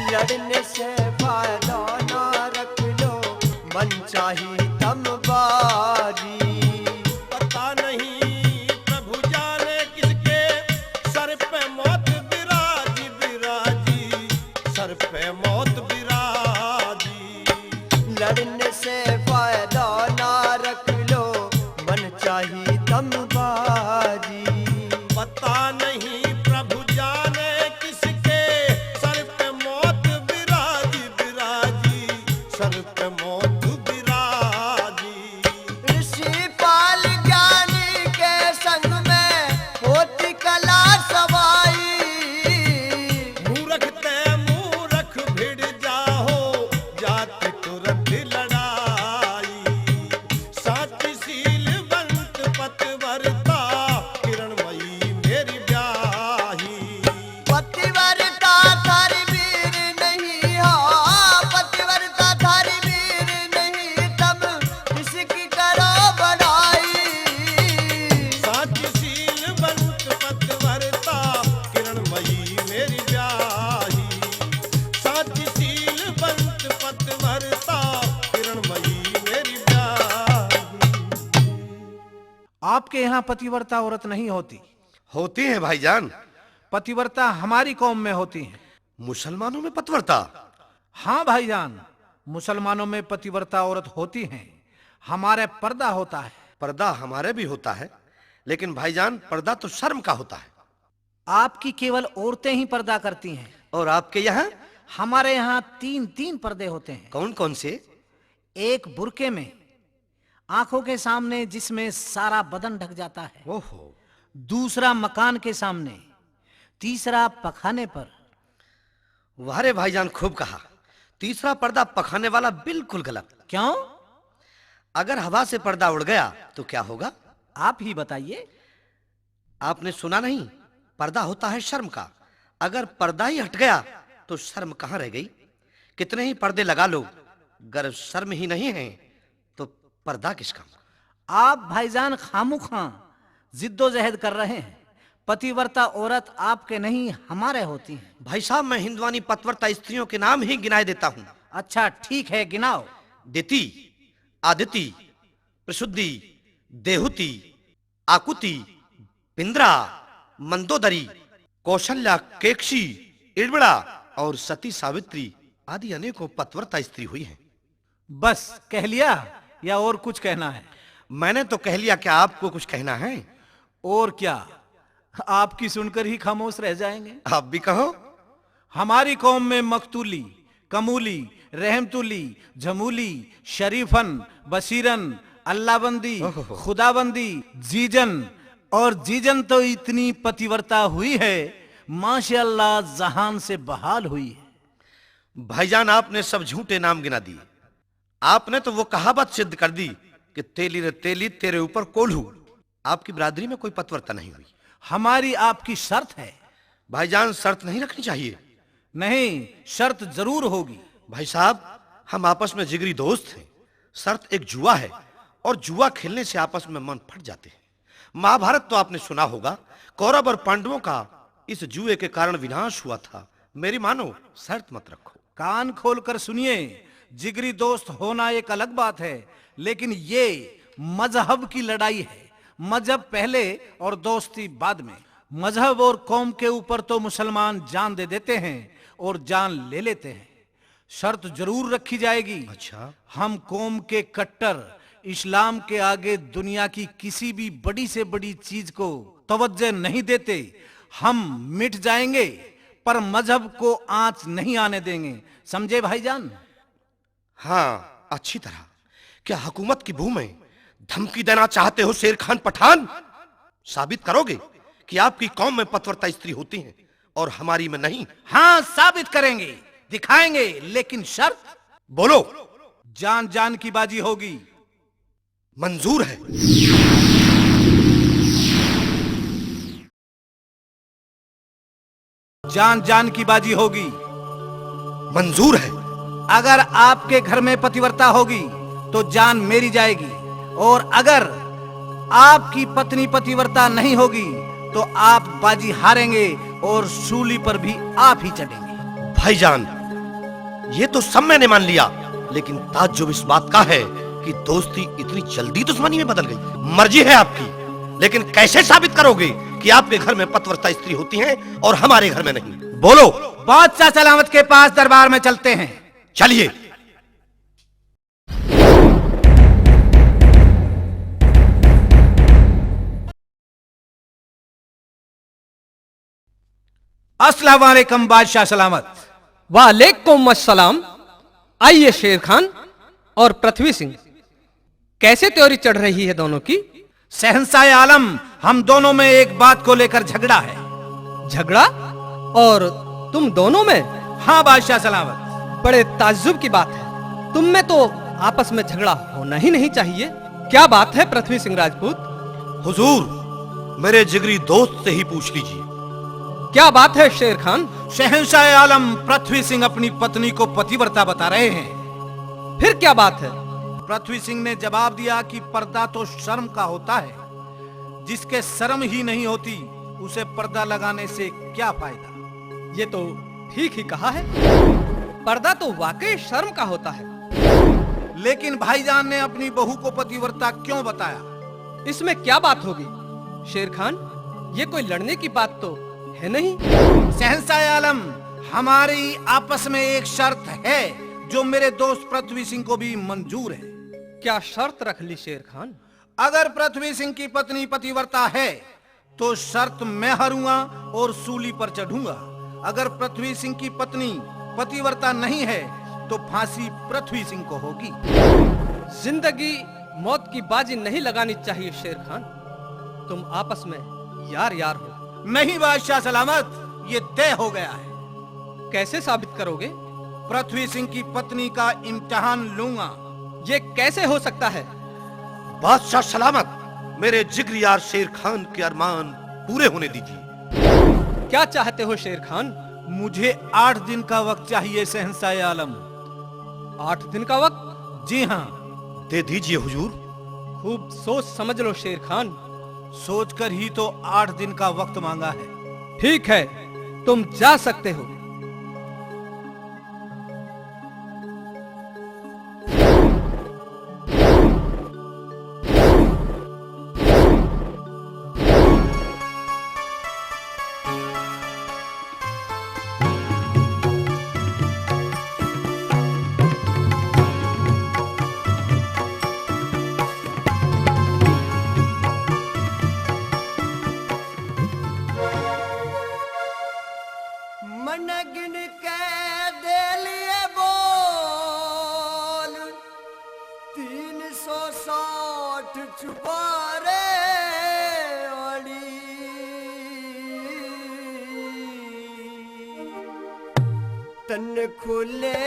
[SPEAKER 5] लड़ने से फायदा ना रख लो, मन चाही तम बाजी।
[SPEAKER 1] पता नहीं प्रभु जाने किसके सर पे मौत बिराजी बिराजी, सर पे मौत बिराजी।
[SPEAKER 5] लड़ने से फायदा ना रख लो, मन चाही तम बाजी।
[SPEAKER 1] पता नहीं प्रभु जाने किसके सर पे मौत बिराजी बिराजी, सर पे मौत बिराजी।
[SPEAKER 5] ऋषि पाल ज्ञानी के संग में होती कला सवाई।
[SPEAKER 1] मूरख ते मूरख भिड़ जाओ, जाति तुरंत लड़ाई। साची सील बंत पतवरता किरणमयी मेरी ब्याही।
[SPEAKER 5] पतिव्रता थारी वीर नहीं हो, पतिव्रता थारी वीर नहीं, तब किसकी करो बड़ाई।
[SPEAKER 1] साची सील बंत पतवरता किरणमयी मेरी ब्याही। साची सील बंत पतवरता किरणमयी मेरी ब्याही।
[SPEAKER 3] आपके यहाँ पतिव्रता औरत नहीं होती?
[SPEAKER 4] होती हैं भाईजान।
[SPEAKER 3] पतिव्रता हमारी कौम में होती हैं।
[SPEAKER 4] मुसलमानों में पतिव्रता?
[SPEAKER 3] हाँ भाईजान, मुसलमानों में पतिव्रता औरत होती हैं। हमारे पर्दा होता है।
[SPEAKER 4] पर्दा हमारे भी होता है, लेकिन भाईजान पर्दा तो शर्म का होता है।
[SPEAKER 3] आपकी केवल औरतें ही पर्दा करती हैं।
[SPEAKER 4] और आपके यहाँ?
[SPEAKER 3] हमारे यहाँ 3 पर्दे होते हैं।
[SPEAKER 4] कौन कौन से?
[SPEAKER 3] एक बुरके में, आंखों के सामने, जिसमें सारा बदन ढक जाता है।
[SPEAKER 4] ओहो।
[SPEAKER 3] दूसरा मकान के सामने, तीसरा पखाने पर।
[SPEAKER 4] वाह रे भाईजान, खूब कहा। तीसरा पर्दा पखाने वाला बिल्कुल गलत।
[SPEAKER 3] क्यों?
[SPEAKER 4] अगर हवा से पर्दा उड़ गया तो क्या होगा?
[SPEAKER 3] आप ही बताइए।
[SPEAKER 4] आपने सुना नहीं? पर्दा होता है शर्म का। अगर पर्दा ही हट गया तो शर्म कहां रह गई? कितने ही पर्दे लगा लो, अगर शर्म ही नहीं है तो पर्दा किस काम?
[SPEAKER 3] आप भाईजान खामुखा जिद्दोजहद कर रहे हैं। पतिव्रता औरत आपके नहीं हमारे होती हैं।
[SPEAKER 4] भाई साहब, मैं हिंदवानी पतिव्रता स्त्रियों के नाम ही गिनाए देता हूं।
[SPEAKER 3] अच्छा ठीक है, गिनाओ।
[SPEAKER 4] दिति, आदिति, प्रसुद्धि, देहुति, आकुति, बिंद्रा, मंदोदरी, कौशल्या, केकशी, इड़बड़ा और सती सावित्री आदि अनेकों पतिव्रता स्त्री हुई हैं।
[SPEAKER 3] बस कह लिया या और कुछ कहना है?
[SPEAKER 4] मैंने तो कह लिया, क्या आपको कुछ कहना है?
[SPEAKER 3] और क्या, आपकी सुनकर ही खामोश रह जाएंगे।
[SPEAKER 4] आप भी कहो।
[SPEAKER 3] हमारी कौम में मकतूली, कमूली, रहमतुली, झमूली, शरीफन, बसीरन, अल्लाहबंदी, खुदाबंदी, जीजन और जीजन तो इतनी पतिव्रता हुई है, माशाअल्लाह जहान से बहाल हुई है।
[SPEAKER 4] भाईजान, आपने सब झूठे नाम गिना दिए। आपने तो वो कहावत सिद्ध कर दी कि तेली रे तेली तेरे ऊपर कोल्हू। आपकी बिरादरी में कोई पतिव्रता नहीं हुई।
[SPEAKER 3] हमारी आपकी शर्त है।
[SPEAKER 4] भाईजान, शर्त नहीं रखनी चाहिए।
[SPEAKER 3] नहीं, शर्त जरूर होगी।
[SPEAKER 4] भाई साहब, हम आपस में जिगरी दोस्त हैं। शर्त एक जुआ है और जुआ खेलने से आपस में मन फट जाते हैं। महाभारत तो आपने सुना होगा, कौरव और पांडवों का इस जुए के कारण विनाश हुआ था। मेरी मानो, शर्त मत रखो।
[SPEAKER 3] कान खोलकर सुनिए, जिगरी दोस्त होना एक अलग बात है, लेकिन ये मजहब की लड़ाई है। मजहब पहले और दोस्ती बाद में। मजहब और कौम के ऊपर तो मुसलमान जान दे देते हैं और जान ले लेते हैं, शर्त जरूर रखी जाएगी।
[SPEAKER 4] अच्छा,
[SPEAKER 3] हम कौम के कट्टर इस्लाम के आगे दुनिया की किसी भी बड़ी से बड़ी चीज को तवज्जो नहीं देते। हम मिट जाएंगे पर मजहब को आंच नहीं आने देंगे, समझे भाईजान?
[SPEAKER 4] हाँ, अच्छी तरह। क्या हुकूमत की भूमि में धमकी देना चाहते हो शेर खान पठान? साबित करोगे कि आपकी कौम में पतिव्रता स्त्री होती हैं और हमारी में नहीं?
[SPEAKER 3] हाँ, साबित करेंगे, दिखाएंगे, लेकिन शर्त।
[SPEAKER 4] बोलो।
[SPEAKER 3] जान जान की बाजी होगी।
[SPEAKER 4] मंजूर है।
[SPEAKER 3] जान जान की बाजी होगी।
[SPEAKER 4] मंजूर है।
[SPEAKER 3] अगर आपके घर में पतिव्रता होगी तो जान मेरी जाएगी, और अगर आपकी पत्नी पतिव्रता नहीं होगी तो आप बाजी हारेंगे और सूली पर भी आप ही चढ़ेंगे।
[SPEAKER 4] भाईजान, ये तो सब मैंने मान लिया, लेकिन ताज्जुब इस बात का है कि दोस्ती इतनी जल्दी दुश्मनी में बदल गई। मर्जी है आपकी, लेकिन कैसे साबित करोगे कि आपके घर में पतिव्रता स्त्री होती हैं और हमारे घर में नहीं? बोलो।
[SPEAKER 3] बादशाह सलामत के पास दरबार में चलते हैं।
[SPEAKER 4] चलिए।
[SPEAKER 3] अस्सलाम वालेकुम बादशाह सलामत।
[SPEAKER 2] वालेकुम अस्सलाम। आइए शेर खान और पृथ्वी सिंह, कैसे त्योरी चढ़ रही है दोनों की?
[SPEAKER 3] शहंशाह आलम, हम दोनों में एक बात को लेकर झगड़ा है।
[SPEAKER 2] झगड़ा? और तुम दोनों में?
[SPEAKER 3] हाँ बादशाह सलामत।
[SPEAKER 2] बड़े ताज्जुब की बात है, तुम में तो आपस में झगड़ा होना ही नहीं चाहिए। क्या बात है पृथ्वी सिंह राजपूत?
[SPEAKER 4] हुजूर, मेरे जिगरी दोस्त से ही पूछ लीजिए।
[SPEAKER 2] क्या बात है शेर खान?
[SPEAKER 3] शहंशाह आलम, पृथ्वी सिंह अपनी पत्नी को पतिव्रता बता रहे हैं।
[SPEAKER 2] फिर क्या बात है?
[SPEAKER 3] पृथ्वी सिंह ने जवाब दिया कि पर्दा तो शर्म का होता है, जिसके शर्म ही नहीं होती उसे पर्दा लगाने से क्या फायदा।
[SPEAKER 2] ये तो ठीक ही कहा है, पर्दा तो वाकई शर्म का होता है।
[SPEAKER 3] लेकिन भाईजान ने अपनी बहू को पतिव्रता क्यों बताया?
[SPEAKER 2] इसमें क्या बात होगी शेर खान? ये कोई लड़ने की बात तो है नहीं।
[SPEAKER 3] शहंशाह आलम, हमारी आपस में एक शर्त है जो मेरे दोस्त पृथ्वी सिंह को भी मंजूर है।
[SPEAKER 2] क्या शर्त रख ली शेर खान?
[SPEAKER 3] अगर पृथ्वी सिंह की पत्नी पतिव्रता है तो शर्त मैं हारूंगा और सूली पर चढ़ूंगा। अगर पृथ्वी सिंह की पत्नी पतिव्रता नहीं है तो फांसी पृथ्वी सिंह को होगी।
[SPEAKER 2] जिंदगी मौत की बाजी नहीं लगानी चाहिए शेर खान, तुम आपस में यार यार हो।
[SPEAKER 3] नहीं बादशाह सलामत, ये तय हो गया है।
[SPEAKER 2] कैसे साबित करोगे?
[SPEAKER 3] पृथ्वी सिंह की पत्नी का इम्तिहान लूंगा।
[SPEAKER 2] ये कैसे हो सकता है?
[SPEAKER 4] बादशाह सलामत, मेरे जिगरी यार शेर खान के अरमान पूरे होने दीजिए।
[SPEAKER 2] क्या चाहते हो शेर खान?
[SPEAKER 3] मुझे 8 दिन का वक्त चाहिए शहंशाह आलम।
[SPEAKER 2] 8 दिन का वक्त?
[SPEAKER 3] जी हाँ।
[SPEAKER 4] दे दीजिए हुजूर।
[SPEAKER 2] खूब सोच समझ लो शेर खान।
[SPEAKER 3] सोचकर ही तो 8 दिन का वक्त मांगा है।
[SPEAKER 2] ठीक है, तुम जा सकते हो।
[SPEAKER 6] मनगिन के दे लिए बोल 360 छुपारे तन खुले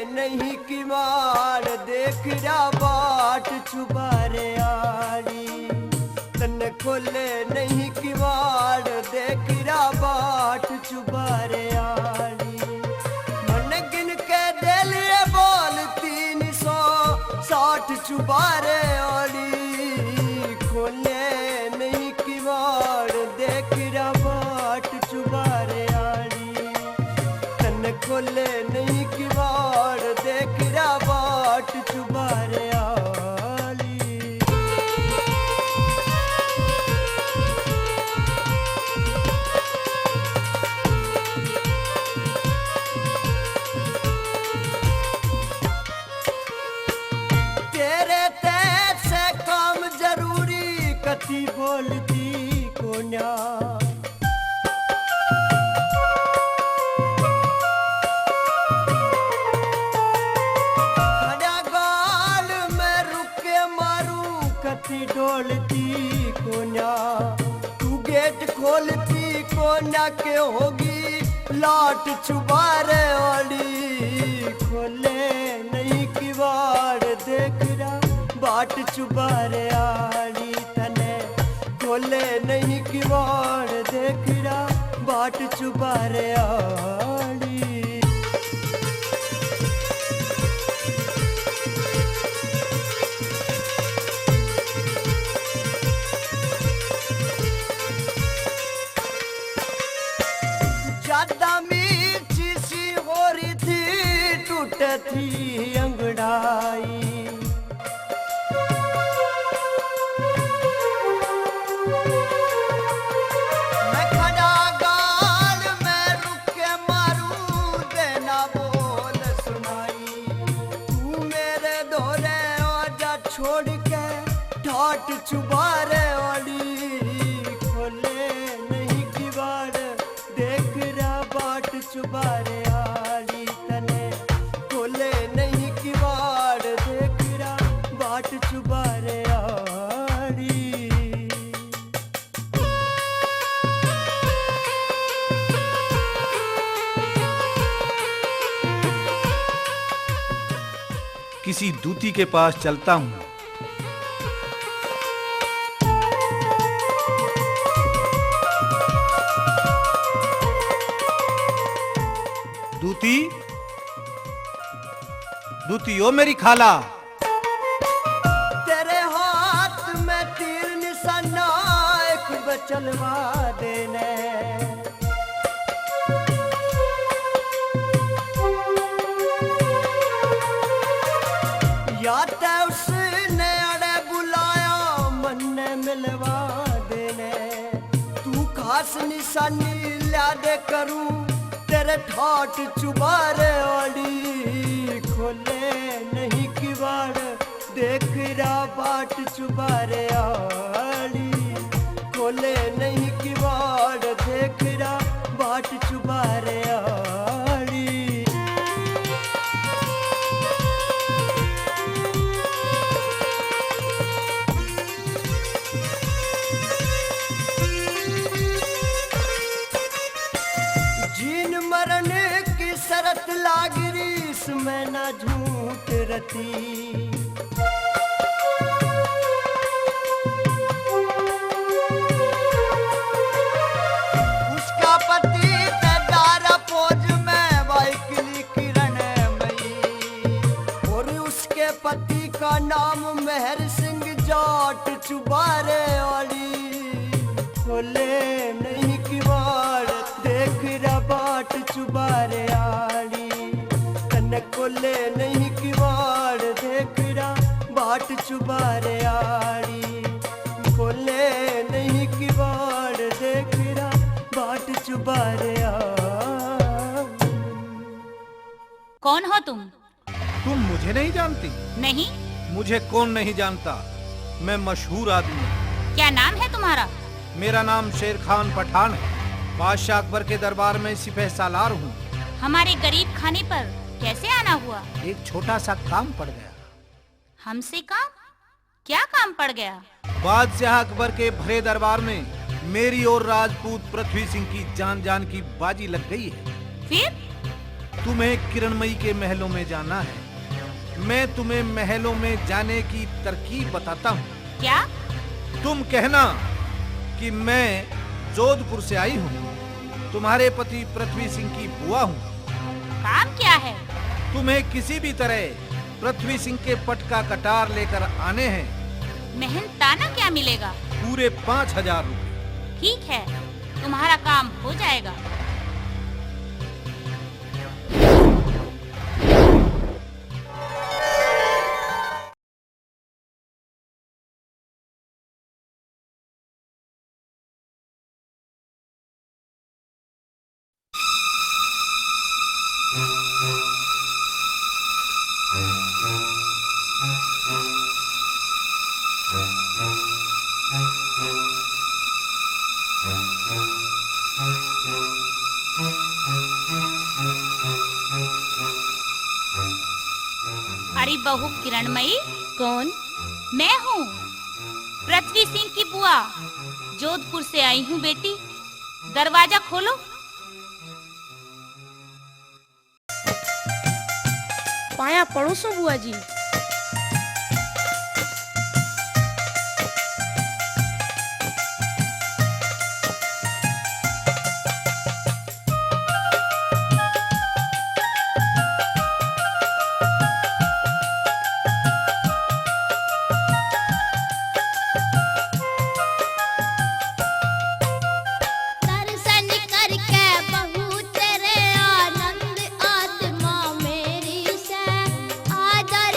[SPEAKER 6] नहीं कि मार देख रा बाट छुपारे आड़ी। तन खोले नहीं कि मार देख रा बाट छुपारे आड़ी। मन गिन के दे लिए बोल 360 छुपारे आड़ी। खोले नहीं कि मार देख रा बाट छुपारे आड़ी। तन खोले नहीं कि मार देख रा बाट छुपारे आड़ी। कोन्या। खड़ा गाल में रुके मारू कति डोलती कोन्या। तू गेट खोलती कोन्या के होगी लाट चुबारे वाली। खोले नहीं किवाड़ देख रहा बाट चुबारे आड़ी तने। खोले नहीं किवाड़ देख रहा बाट चुबारे आड़ी। ज्यादा मीठी सी हो रही थी टूटती अंगड़ाई। मैं खड़ा गाल में रुक के मारू देना बोल सुनाई। तू मेरे दोरे आजा छोड़ के ठाट चुबारे वाली। खोले नहीं किवाड़ देख रहा बाट चुबारे आड़ी तने। खोले नहीं किवाड़ देख रहा बाट चुबारे आड़ी।
[SPEAKER 3] किसी दूती के पास चलता हूँ। दूती, दूती ओ मेरी खाला।
[SPEAKER 6] तेरे हाथ में तीर निशाना एक बचलवा देने। या ते उसने अड़े बुलाया मन ने मिलवा देने। तू खास निशानी ला दे करूं तेरे ठाट चुबारे वाली। खोले नहीं किवाड़ देख रहा बाट चुबारे आड़ी। खोले नहीं किवाड़ देख रहा बाट चुबारे आड़ी। जीन मरण की शरत लागरी इसमें न झूठ रती। उसका पति तेदारा फौज में वाइकली किरण मई। और उसके पति का नाम मेहर सिंह जाट चुबारे वाली। खोले नहीं किवाड़ देख रहा बाट चुबारे आड़ी तन। खोले नहीं किवाड़ देख रहा बाट चुबारे आड़ी। खोले नहीं किवाड़ देख रहा बाट चुबारे आड़ी।
[SPEAKER 11] कौन हो तुम?
[SPEAKER 3] तुम मुझे नहीं जानती?
[SPEAKER 11] नहीं।
[SPEAKER 3] मुझे कौन नहीं जानता, मैं मशहूर आदमी हूँ।
[SPEAKER 11] क्या नाम है तुम्हारा?
[SPEAKER 3] मेरा नाम शेर खान पठान है। बादशाह अकबर के दरबार में सिपह सालार हूँ।
[SPEAKER 11] हमारे गरीब खाने पर कैसे आना हुआ?
[SPEAKER 3] एक छोटा सा काम पड़ गया।
[SPEAKER 11] हमसे काम? क्या काम पड़ गया?
[SPEAKER 3] बादशाह अकबर के भरे दरबार में मेरी और राजपूत पृथ्वी सिंह की जान जान की बाजी लग गई है।
[SPEAKER 11] फिर?
[SPEAKER 3] तुम्हें किरणमयी के महलों में जाना है। मैं तुम्हें महलों में जाने की तरकीब बताता हूँ।
[SPEAKER 11] क्या?
[SPEAKER 3] तुम कहना कि मैं जोधपुर से आई हूँ। तुम्हारे पति पृथ्वी सिंह की बुआ हूँ।
[SPEAKER 11] काम क्या है?
[SPEAKER 3] तुम्हें किसी भी तरह पृथ्वी सिंह के पट का कटार लेकर आने हैं।
[SPEAKER 11] मेहनताना क्या मिलेगा?
[SPEAKER 3] पूरे 5000 रुपए।
[SPEAKER 11] ठीक है, तुम्हारा काम हो जाएगा। अरे बहू किरणमयी,
[SPEAKER 10] कौन?
[SPEAKER 11] मैं हूँ पृथ्वी सिंह की बुआ, जोधपुर से आई हूँ बेटी। दरवाजा खोलो।
[SPEAKER 10] पाया पड़ोसो बुआ जी।
[SPEAKER 9] दर्शन करके बहू तेरे आनंद आत्मा मेरी से आदर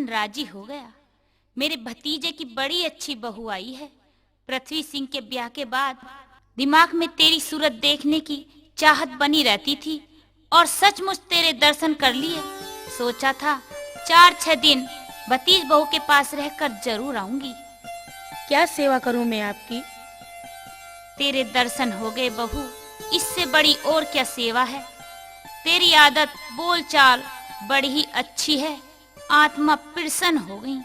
[SPEAKER 11] मन राजी हो गया। मेरे भतीजे की बड़ी अच्छी बहू आई है। पृथ्वी सिंह के ब्याह के बाद दिमाग में तेरी सूरत देखने की चाहत बनी रहती थी और सचमुच तेरे दर्शन कर लिए। सोचा था 4-6 दिन भतीज बहू के पास रहकर जरूर आऊंगी।
[SPEAKER 10] क्या सेवा करूं मैं आपकी?
[SPEAKER 11] तेरे दर्शन हो गए बहू, इससे बड़ी और क्या सेवा है। तेरी आदत बोलचाल बड़ी ही अच्छी है, आत्मा प्रसन्न हो गई।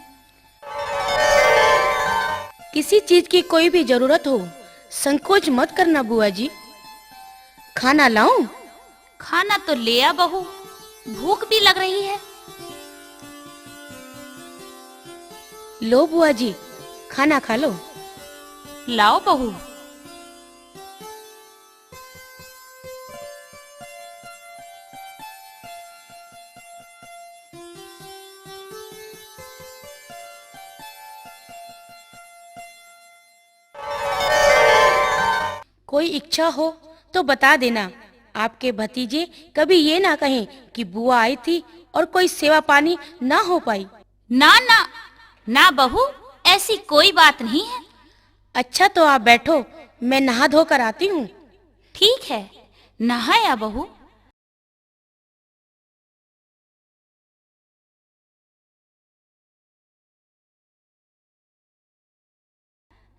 [SPEAKER 10] किसी चीज की कोई भी जरूरत हो संकोच मत करना बुआ जी। खाना लाऊं?
[SPEAKER 11] खाना तो ले आ बहू, भूख भी लग रही है।
[SPEAKER 10] लो बुआ जी, खाना खा लो।
[SPEAKER 11] लाओ बहू।
[SPEAKER 10] कोई इच्छा हो तो बता देना। आपके भतीजे कभी ये ना कहें कि बुआ आई थी और कोई सेवा पानी ना हो पाई।
[SPEAKER 11] ना ना ना बहू, ऐसी कोई बात नहीं है।
[SPEAKER 10] अच्छा तो आप बैठो, मैं नहा धोकर आती हूँ।
[SPEAKER 11] ठीक है, नहाया बहू।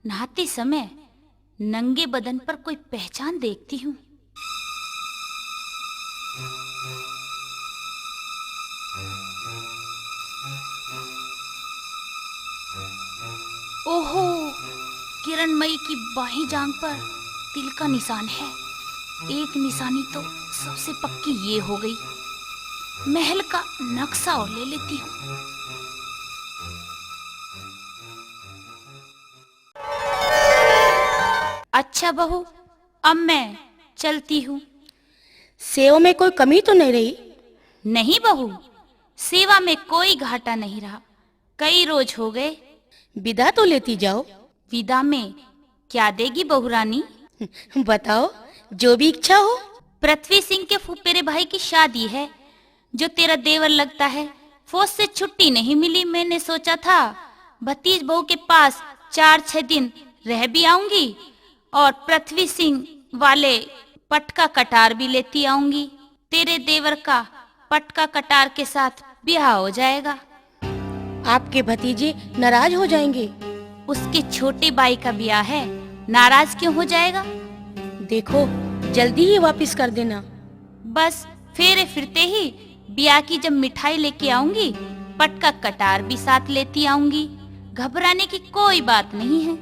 [SPEAKER 11] नहाते समय नंगे बदन पर कोई पहचान देखती हूँ। ओहो, किरणमयी की बाहीं जांघ पर तिल का निशान है। एक निशानी तो सबसे पक्की ये हो गई। महल का नक्शा और ले लेती हूँ। अच्छा बहू, अब मैं चलती हूँ।
[SPEAKER 10] सेवा में कोई कमी तो नहीं रही?
[SPEAKER 11] नहीं बहू, सेवा में कोई घाटा नहीं रहा। कई रोज हो गए।
[SPEAKER 10] विदा तो लेती जाओ।
[SPEAKER 11] विदा में क्या देगी बहू रानी?
[SPEAKER 10] बताओ, जो भी इच्छा हो।
[SPEAKER 11] पृथ्वी सिंह के फुफेरे भाई की शादी है, जो तेरा देवर लगता है। फौज से छुट्टी नहीं मिली। मैंने सोचा था भतीज बहू के पास 4-6 दिन रह भी आऊंगी और पृथ्वी सिंह वाले पटका कटार भी लेती आऊंगी। तेरे देवर का पटका कटार के साथ ब्याह हो जाएगा।
[SPEAKER 10] आपके भतीजे नाराज हो जाएंगे।
[SPEAKER 11] उसके छोटे भाई का ब्याह है, नाराज क्यों हो जाएगा?
[SPEAKER 10] देखो, जल्दी ही वापस कर देना।
[SPEAKER 11] बस फेरे फिरते ही ब्याह की जब मिठाई लेके आऊंगी, पटका कटार भी साथ लेती आऊंगी। घबराने की कोई बात नहीं है।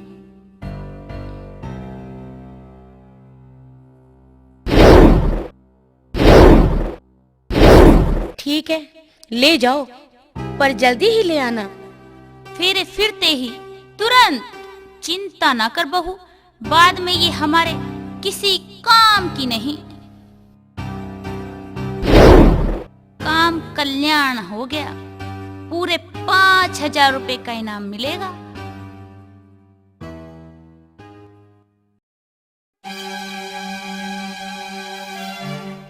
[SPEAKER 10] ठीक है, ले जाओ, पर जल्दी ही ले आना।
[SPEAKER 11] फेरे फिरते ही तुरंत। चिंता ना कर बहू, बाद में ये हमारे किसी काम की नहीं। काम कल्याण हो गया। पूरे 5,000 रुपए का इनाम मिलेगा।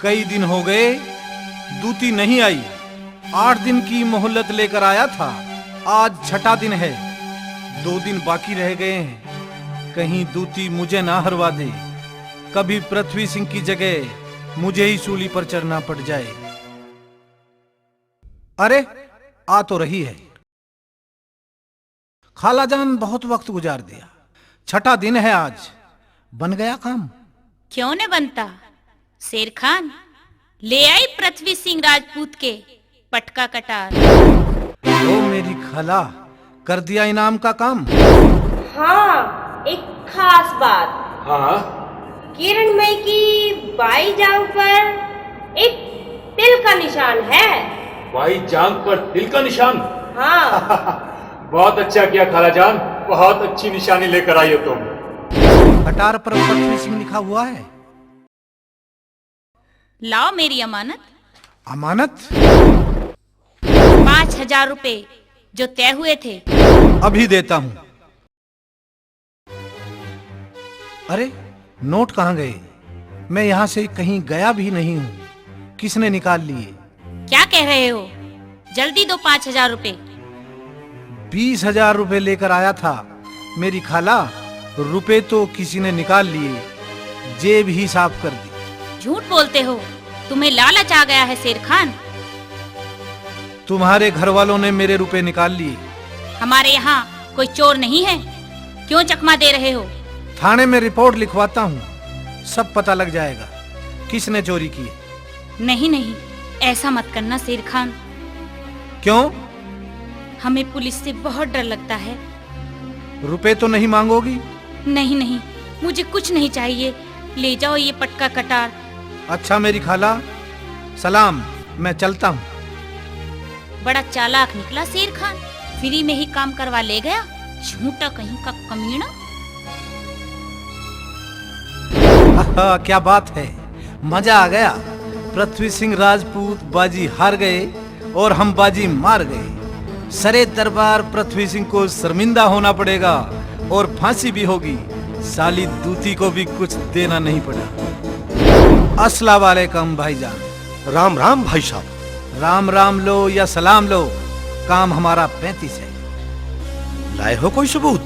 [SPEAKER 3] कई दिन हो गए, दूती नहीं आई। 8 दिन की मोहलत लेकर आया था, आज 6ठा दिन है। 2 दिन बाकी रह गए हैं। कहीं दूती मुझे ना हरवा दे। कभी पृथ्वी सिंह की जगह मुझे ही सूली पर चढ़ना पड़ जाए। अरे, आ तो रही है। खालाजान बहुत वक्त गुजार दिया। 6ठा दिन है आज। बन गया काम?
[SPEAKER 11] क्यों न बनता। शेर खान, ले आई पृथ्वी सिंह राजपूत के पटका कटार।
[SPEAKER 3] ओ मेरी खाला, कर दिया इनाम का काम?
[SPEAKER 12] हाँ, एक खास बात।
[SPEAKER 13] हाँ,
[SPEAKER 12] किरणमयी की बाई जांघ पर एक तिल का निशान है।
[SPEAKER 13] बाई जांघ पर तिल का निशान?
[SPEAKER 12] हाँ।
[SPEAKER 13] बहुत अच्छा किया खालाजान, बहुत अच्छी निशानी लेकर आई हो तुम।
[SPEAKER 3] कटार पर पृथ्वी सिंह लिखा हुआ है।
[SPEAKER 11] लाओ मेरी अमानत।
[SPEAKER 3] अमानत?
[SPEAKER 11] 5,000 रुपए जो तय हुए थे।
[SPEAKER 3] अभी देता हूं। अरे, नोट कहाँ गए? मैं यहाँ से कहीं गया भी नहीं हूँ। किसने निकाल लिए?
[SPEAKER 11] क्या कह रहे हो? जल्दी दो 5,000 रुपए।
[SPEAKER 3] 20,000 रुपए लेकर आया था। मेरी खाला, रुपए तो किसी ने निकाल लिए, जेब ही साफ कर दी।
[SPEAKER 11] झूठ बोलते हो, तुम्हें लालच आ गया है शेर खान।
[SPEAKER 3] तुम्हारे घर वालों ने मेरे रुपए निकाल लिए।
[SPEAKER 11] हमारे यहाँ कोई चोर नहीं है, क्यों चकमा दे रहे हो?
[SPEAKER 3] थाने में रिपोर्ट लिखवाता हूँ, सब पता लग जाएगा किसने चोरी की है।
[SPEAKER 11] नहीं नहीं, ऐसा मत करना शेर खान।
[SPEAKER 3] क्यों?
[SPEAKER 11] हमें पुलिस से बहुत डर लगता है।
[SPEAKER 3] रुपए तो नहीं मांगोगी?
[SPEAKER 11] नहीं नहीं, मुझे कुछ नहीं चाहिए, ले जाओ ये पटका कटार।
[SPEAKER 3] अच्छा मेरी खाला, सलाम, मैं चलता हूँ।
[SPEAKER 11] बड़ा चालाक निकला शेर खान, फ्री में ही काम करवा ले गया, झूठा कहीं का कमीना।
[SPEAKER 3] क्या बात है, मजा आ गया। पृथ्वी सिंह राजपूत बाजी हार गए और हम बाजी मार गए। सरे दरबार पृथ्वी सिंह को शर्मिंदा होना पड़ेगा और फांसी भी होगी। साली दूती को भी कुछ देना नहीं पड़ा। अस्सलाम वालेकुम भाईजान।
[SPEAKER 4] राम राम भाई साहब।
[SPEAKER 3] राम राम लो या सलाम लो, काम हमारा 35 है।
[SPEAKER 4] लाए हो कोई सबूत?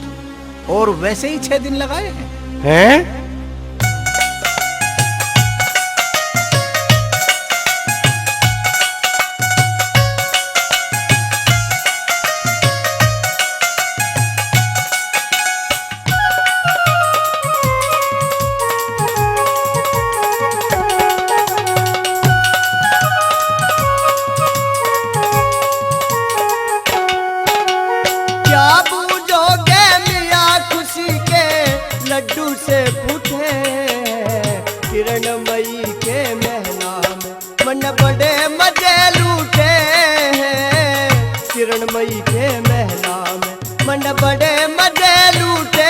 [SPEAKER 3] और वैसे ही 6 दिन लगाए हैं।
[SPEAKER 4] हैं?
[SPEAKER 6] लड्डू से पूछे किरणमयी के महला में मन बड़े मजे लूटे हैं। किरणमयी के महला में मन बड़े मजे लूटे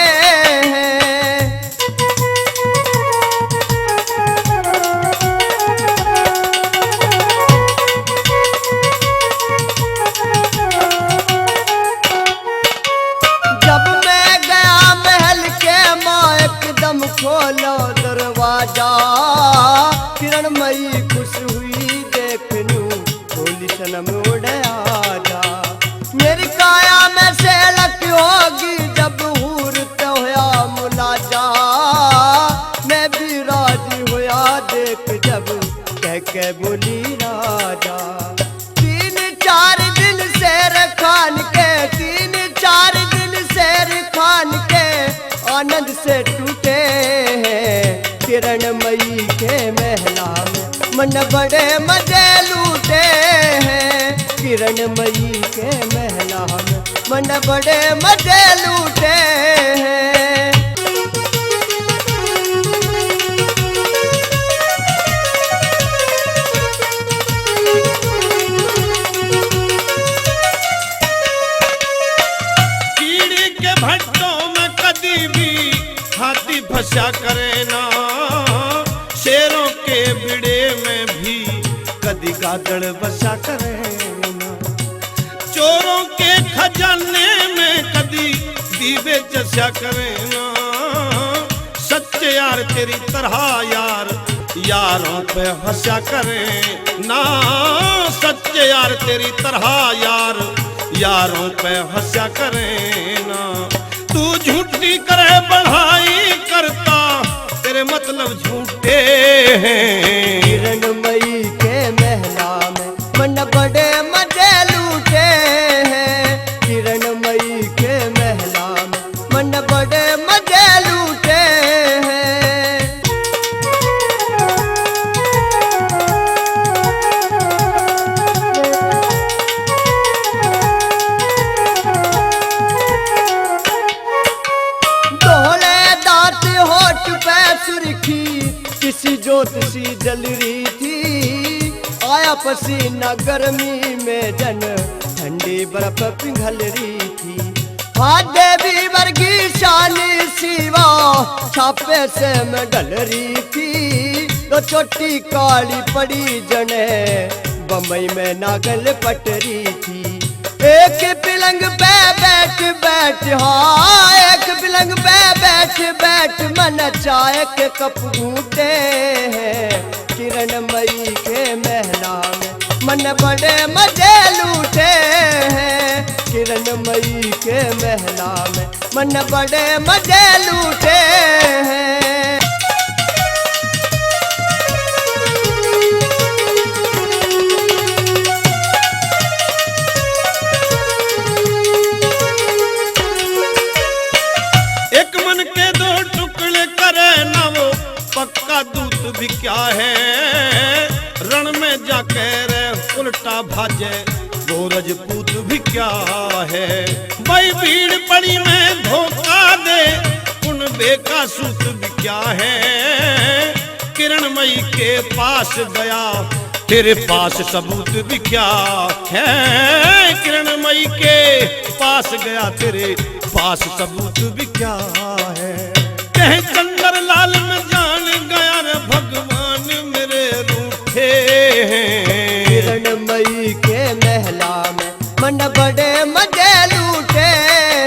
[SPEAKER 6] हैं। जब मैं गया महल के माँ एकदम खोलो दरवाजा, किरणमयी खुश हुई देखनू, बोली सनम उड़ आजा। मेरी काया में से लक होगी जब हूरत होया मुलाजा। मैं भी राजी होया देख जब कह के बोली राजा। 3-4 दिन शेर खान के, 3-4 दिन शेर खान के आनंद से टूटे हैं। किरणमयी के महला में मन बड़े मजे लूटे हैं। किरणमयी के महला में मन बड़े मजे लूटे हैं।
[SPEAKER 1] कीड़ी के भट्टों में कदी भी हाथी फंसा करे ना, शेरों के बिड़े में भी कदी गादड़ बसा करे ना। चोरों के खजाने में कदी दीवे जैसा करे ना। सच्चे यार तेरी तरह यार यारों पे हंसा करे ना। सच्चे यार तेरी तरह यार यारों पे हंसा करे ना। तू झूठी करे बढ़ाई करता, तेरे मतलब झूठे हैं।
[SPEAKER 6] किरणमयी के महला में मन बड़े मजे लूटे हैं। किरणमयी के महला में मन बड़े मजे लूटे हैं। दोहले दांत होठ पे सुर्खी किसी ज्योतिषी जल रही थी। आया पसीना गर्मी में जन ठंडी बर्फ पिघल रही थी। हाँ देवी वर्गी शान शिवा छापे से मैं डल रही थी। तो चोटी काली पड़ी जने बम्बई में नागल पटरी थी। एक पलंग पे बैठ बैठ, हाँ एक पलंग पे बैठ बैठ मन चाय के कप घूटे हैं। किरणमयी के महला में मन बड़े मजे लूटे हैं। किरणमयी के महला में मन बड़े मजे लूटे हैं।
[SPEAKER 1] एक मन के दो टुकड़े करे ना वो पक्का दूत भी क्या है। रण में जाके रे उल्टा भाजे वो रजपूत भी क्या है। भाई भीड़ पड़ी में धोखा दे उन बेकासूत भी क्या है। किरणमयी के पास गया तेरे पास सबूत भी क्या है। किरणमयी के पास गया तेरे पास सबूत भी क्या है। कहे चंदर लाल में जान गया रे भगवान मेरे रूठे हैं।
[SPEAKER 6] किरणमयी के महला में मन बड़े मजे लूटे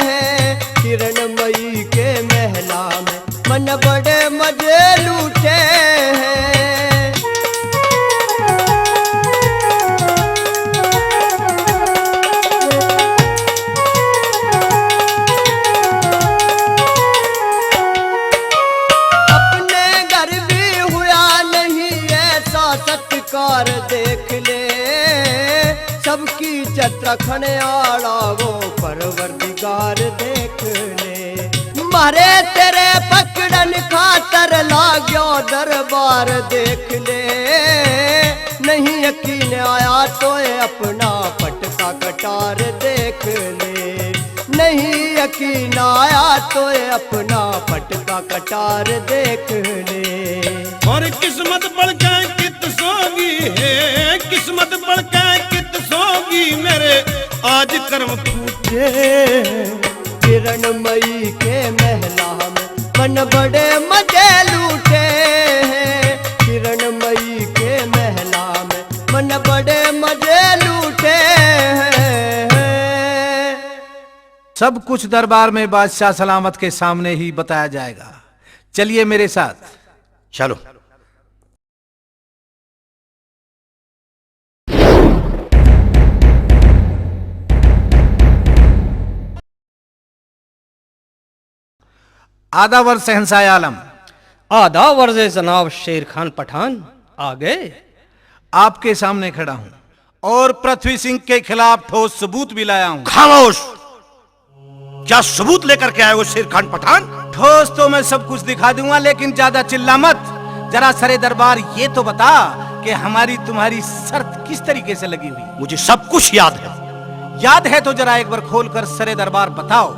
[SPEAKER 6] हैं। किरणमयी के महला में मन बड़े मजे लूटे हैं। सत्कार देख ले सबकी चत्रखन आड़ा वो परवरदिगार देख ले। मारे तेरे पकड़न खातर लाग्यो दरबार देख ले। नहीं यकीन आया तो अपना पटका कटार देख ले। नहीं यकीन आया तो अपना पटका कटार देख ले।
[SPEAKER 1] और किस्मत बढ़ जाए कित सोगी है। किस्मत बढ़ जाए कित सोगी मेरे आज कर्म पूछे।
[SPEAKER 6] किरणमयी के महला में मन बड़े मजे लूटे हैं। किरणमयी के महला में मन बड़े मजे लूटे हैं।
[SPEAKER 3] सब कुछ दरबार में बादशाह सलामत के सामने ही बताया जाएगा। चलिए मेरे साथ।
[SPEAKER 4] चलो।
[SPEAKER 3] आदावर शहंशाह आलम।
[SPEAKER 2] आदावर जनाब शेर खान पठान आ गए।
[SPEAKER 3] आपके सामने खड़ा हूं और पृथ्वी सिंह के खिलाफ ठोस सबूत भी लाया हूं।
[SPEAKER 4] खामोश! क्या सबूत लेकर के आए हो शेर खान पठान?
[SPEAKER 3] ठोस तो मैं सब कुछ दिखा दूंगा, लेकिन ज्यादा चिल्ला मत। जरा सरे दरबार ये तो बता कि हमारी तुम्हारी शर्त किस तरीके से लगी हुई।
[SPEAKER 4] मुझे सब कुछ याद है।
[SPEAKER 3] याद है तो जरा एक बार खोलकर सरे दरबार बताओ।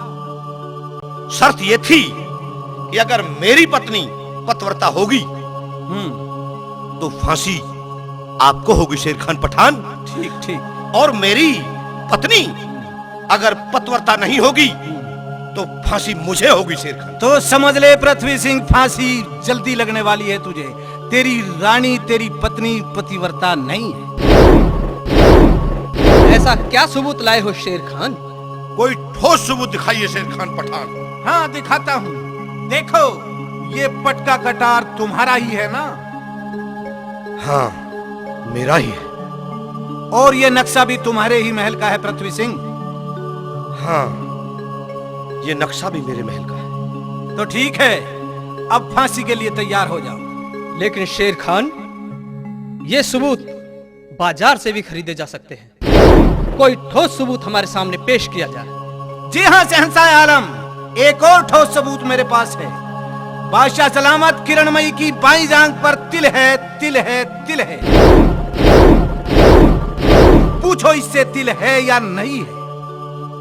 [SPEAKER 4] शर्त ये थी कि अगर मेरी पत्नी पतिव्रता होगी तो फांसी आपको होगी शेर खान पठान।
[SPEAKER 3] ठीक ठीक।
[SPEAKER 4] और मेरी पत्नी अगर पतिव्रता नहीं होगी तो फांसी मुझे होगी शेर खान।
[SPEAKER 3] तो समझ ले पृथ्वी सिंह, फांसी जल्दी लगने वाली है तुझे। तेरी रानी तेरी पत्नी पतिव्रता नहीं है।
[SPEAKER 2] ऐसा क्या सबूत लाए हो शेर खान?
[SPEAKER 4] कोई ठोस सबूत दिखाइए शेर खान पठान।
[SPEAKER 3] हाँ दिखाता हूँ। देखो ये पटका कटार तुम्हारा ही है ना?
[SPEAKER 4] हाँ मेरा ही है।
[SPEAKER 3] और ये नक्शा भी तुम्हारे ही महल का है पृथ्वी सिंह?
[SPEAKER 4] हाँ ये नक्शा भी मेरे महल का है।
[SPEAKER 3] तो ठीक है, अब फांसी के लिए तैयार हो जाओ।
[SPEAKER 2] लेकिन शेर खान ये सबूत बाजार से भी खरीदे जा सकते हैं। कोई ठोस सबूत हमारे सामने पेश किया जाए।
[SPEAKER 3] जी हाँ शहंशाह आलम, एक और ठोस सबूत मेरे पास है। बादशाह सलामत किरणमयी की बाईं जांघ पर तिल है, तिल है, तिल है। पूछो इससे तिल है या नहीं है?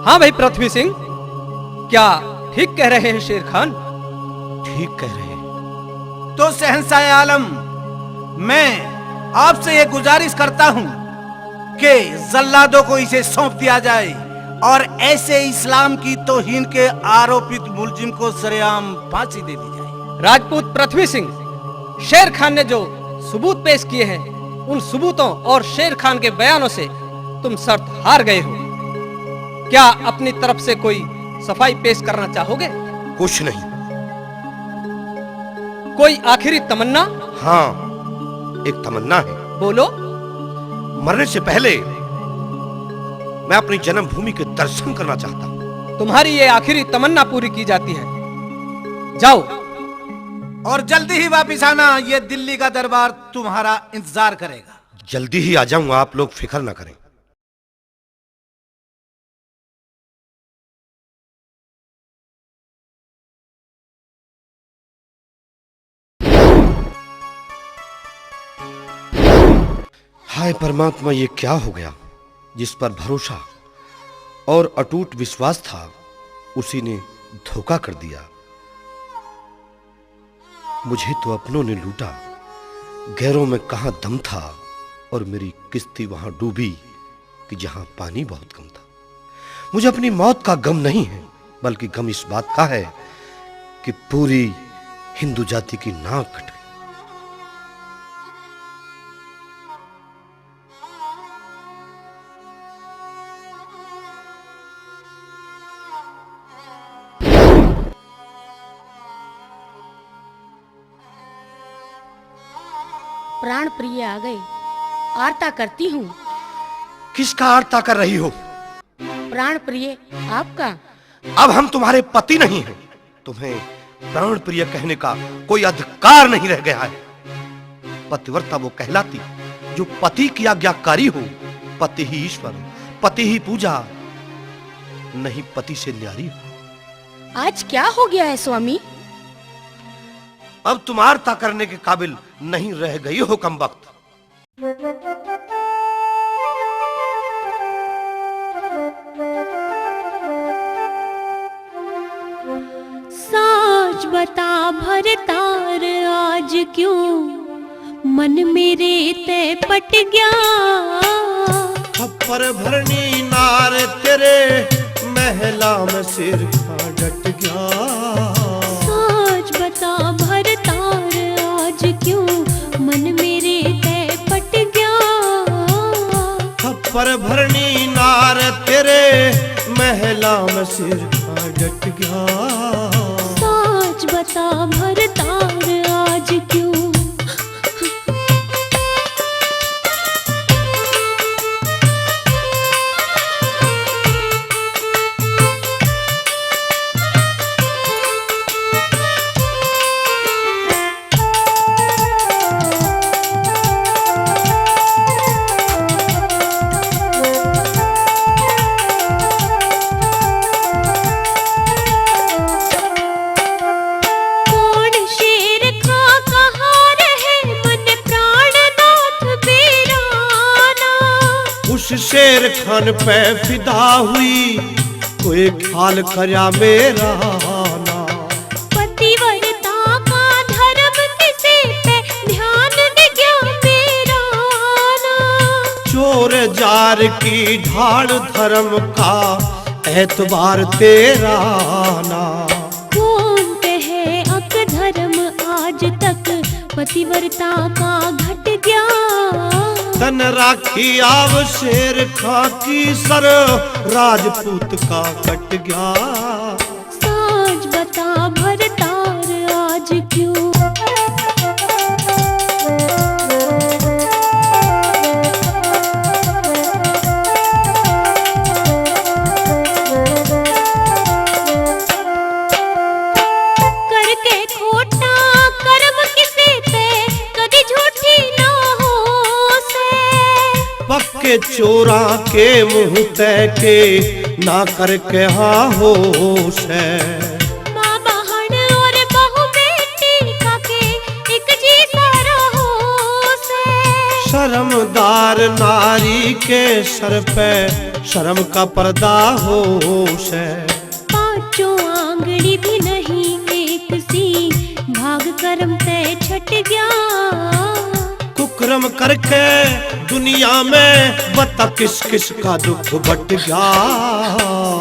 [SPEAKER 2] हाँ भाई पृथ्वी सिंह, क्या ठीक कह रहे हैं शेर खान?
[SPEAKER 4] ठीक कह रहे हैं।
[SPEAKER 3] तो शहंशाह आलम, मैं आपसे ये गुजारिश करता हूं कि जल्लादों को इसे सौंप दिया जाए और ऐसे इस्लाम की तौहीन के आरोपित मुलजिम को सरेआम फांसी दे दी जाए।
[SPEAKER 2] राजपूत पृथ्वी सिंह, शेर खान ने जो सबूत पेश किए हैं उन सबूतों और शेर खान के बयानों से तुम शर्त हार गए हो। क्या अपनी तरफ से कोई सफाई पेश करना चाहोगे?
[SPEAKER 4] कुछ नहीं।
[SPEAKER 2] कोई आखिरी तमन्ना?
[SPEAKER 4] हाँ एक तमन्ना है।
[SPEAKER 2] बोलो।
[SPEAKER 4] मरने से पहले मैं अपनी जन्मभूमि के दर्शन करना चाहता हूं।
[SPEAKER 2] तुम्हारी ये आखिरी तमन्ना पूरी की जाती है। जाओ
[SPEAKER 3] और जल्दी ही वापिस आना, ये दिल्ली का दरबार तुम्हारा इंतजार करेगा।
[SPEAKER 4] जल्दी ही आ जाऊंगा, आप लोग फिक्र ना करें। हाय परमात्मा, ये क्या हो गया? जिस पर भरोसा और अटूट विश्वास था उसी ने धोखा कर दिया। मुझे तो अपनों ने लूटा, गैरों में कहां दम था, और मेरी किस्ती वहां डूबी कि जहां पानी बहुत कम था। मुझे अपनी मौत का गम नहीं है, बल्कि गम इस बात का है कि पूरी हिंदू जाति की नाक कट गई।
[SPEAKER 10] प्राण प्रिय आ गए, आरता करती हूँ।
[SPEAKER 4] किसका आरता कर रही हो?
[SPEAKER 10] प्राण प्रिय आपका।
[SPEAKER 4] अब हम तुम्हारे पति नहीं हैं, तुम्हें प्राण प्रिय कहने का कोई अधिकार नहीं रह गया है। पतिव्रता वो कहलाती जो पति की आज्ञाकारी हो। पति ही ईश्वर, पति ही पूजा, नहीं पति से न्यारी हो।
[SPEAKER 10] आज क्या हो गया है स्वामी?
[SPEAKER 4] अब तुम आरता करने के काबिल नहीं रह गई हो कमबख्त।
[SPEAKER 9] साच बता भरतार आज क्यों मन मेरे ते पट गया।
[SPEAKER 1] पर भरनी नार तेरे महला में सिर का डट गया।
[SPEAKER 9] साच बता भरतार आज क्यों मन मेरे ते पट गया।
[SPEAKER 1] पर भरनी नार तेरे महला में सिर का डट गया।
[SPEAKER 9] साच बता भरतार आज क्यों।
[SPEAKER 1] शेर खान पे फिदा हुई कोई ख्याल करया मेरा ना।
[SPEAKER 9] पतिव्रता का धर्म किसे पे ध्यान दे गया मेरा ना।
[SPEAKER 1] चोर जार की ढाल धर्म का एतबार तेरा ना।
[SPEAKER 9] कौन कहे अक धर्म आज तक पतिव्रता का घट गया।
[SPEAKER 1] तन राखी आव शेर खा की सर राजपूत का कट गया।
[SPEAKER 9] साज बता भरतार आज क्यों। करके खोटा कर्म किसे ते कदी झूठी ना हो से।
[SPEAKER 1] पक्के चोरा के मुंह तय के ना करके हाँ होश है।
[SPEAKER 9] माँ बहन और बहू बेटी का के एक जी सारा होश है।
[SPEAKER 1] शर्मदार नारी के सर पे शर्म का पर्दा होश है।
[SPEAKER 9] पांचों आंगड़ी भी नहीं एक सी भाग कर्म तय छट गया।
[SPEAKER 1] कुकर्म करके दुनिया में बता किस किस का दुख बट गया।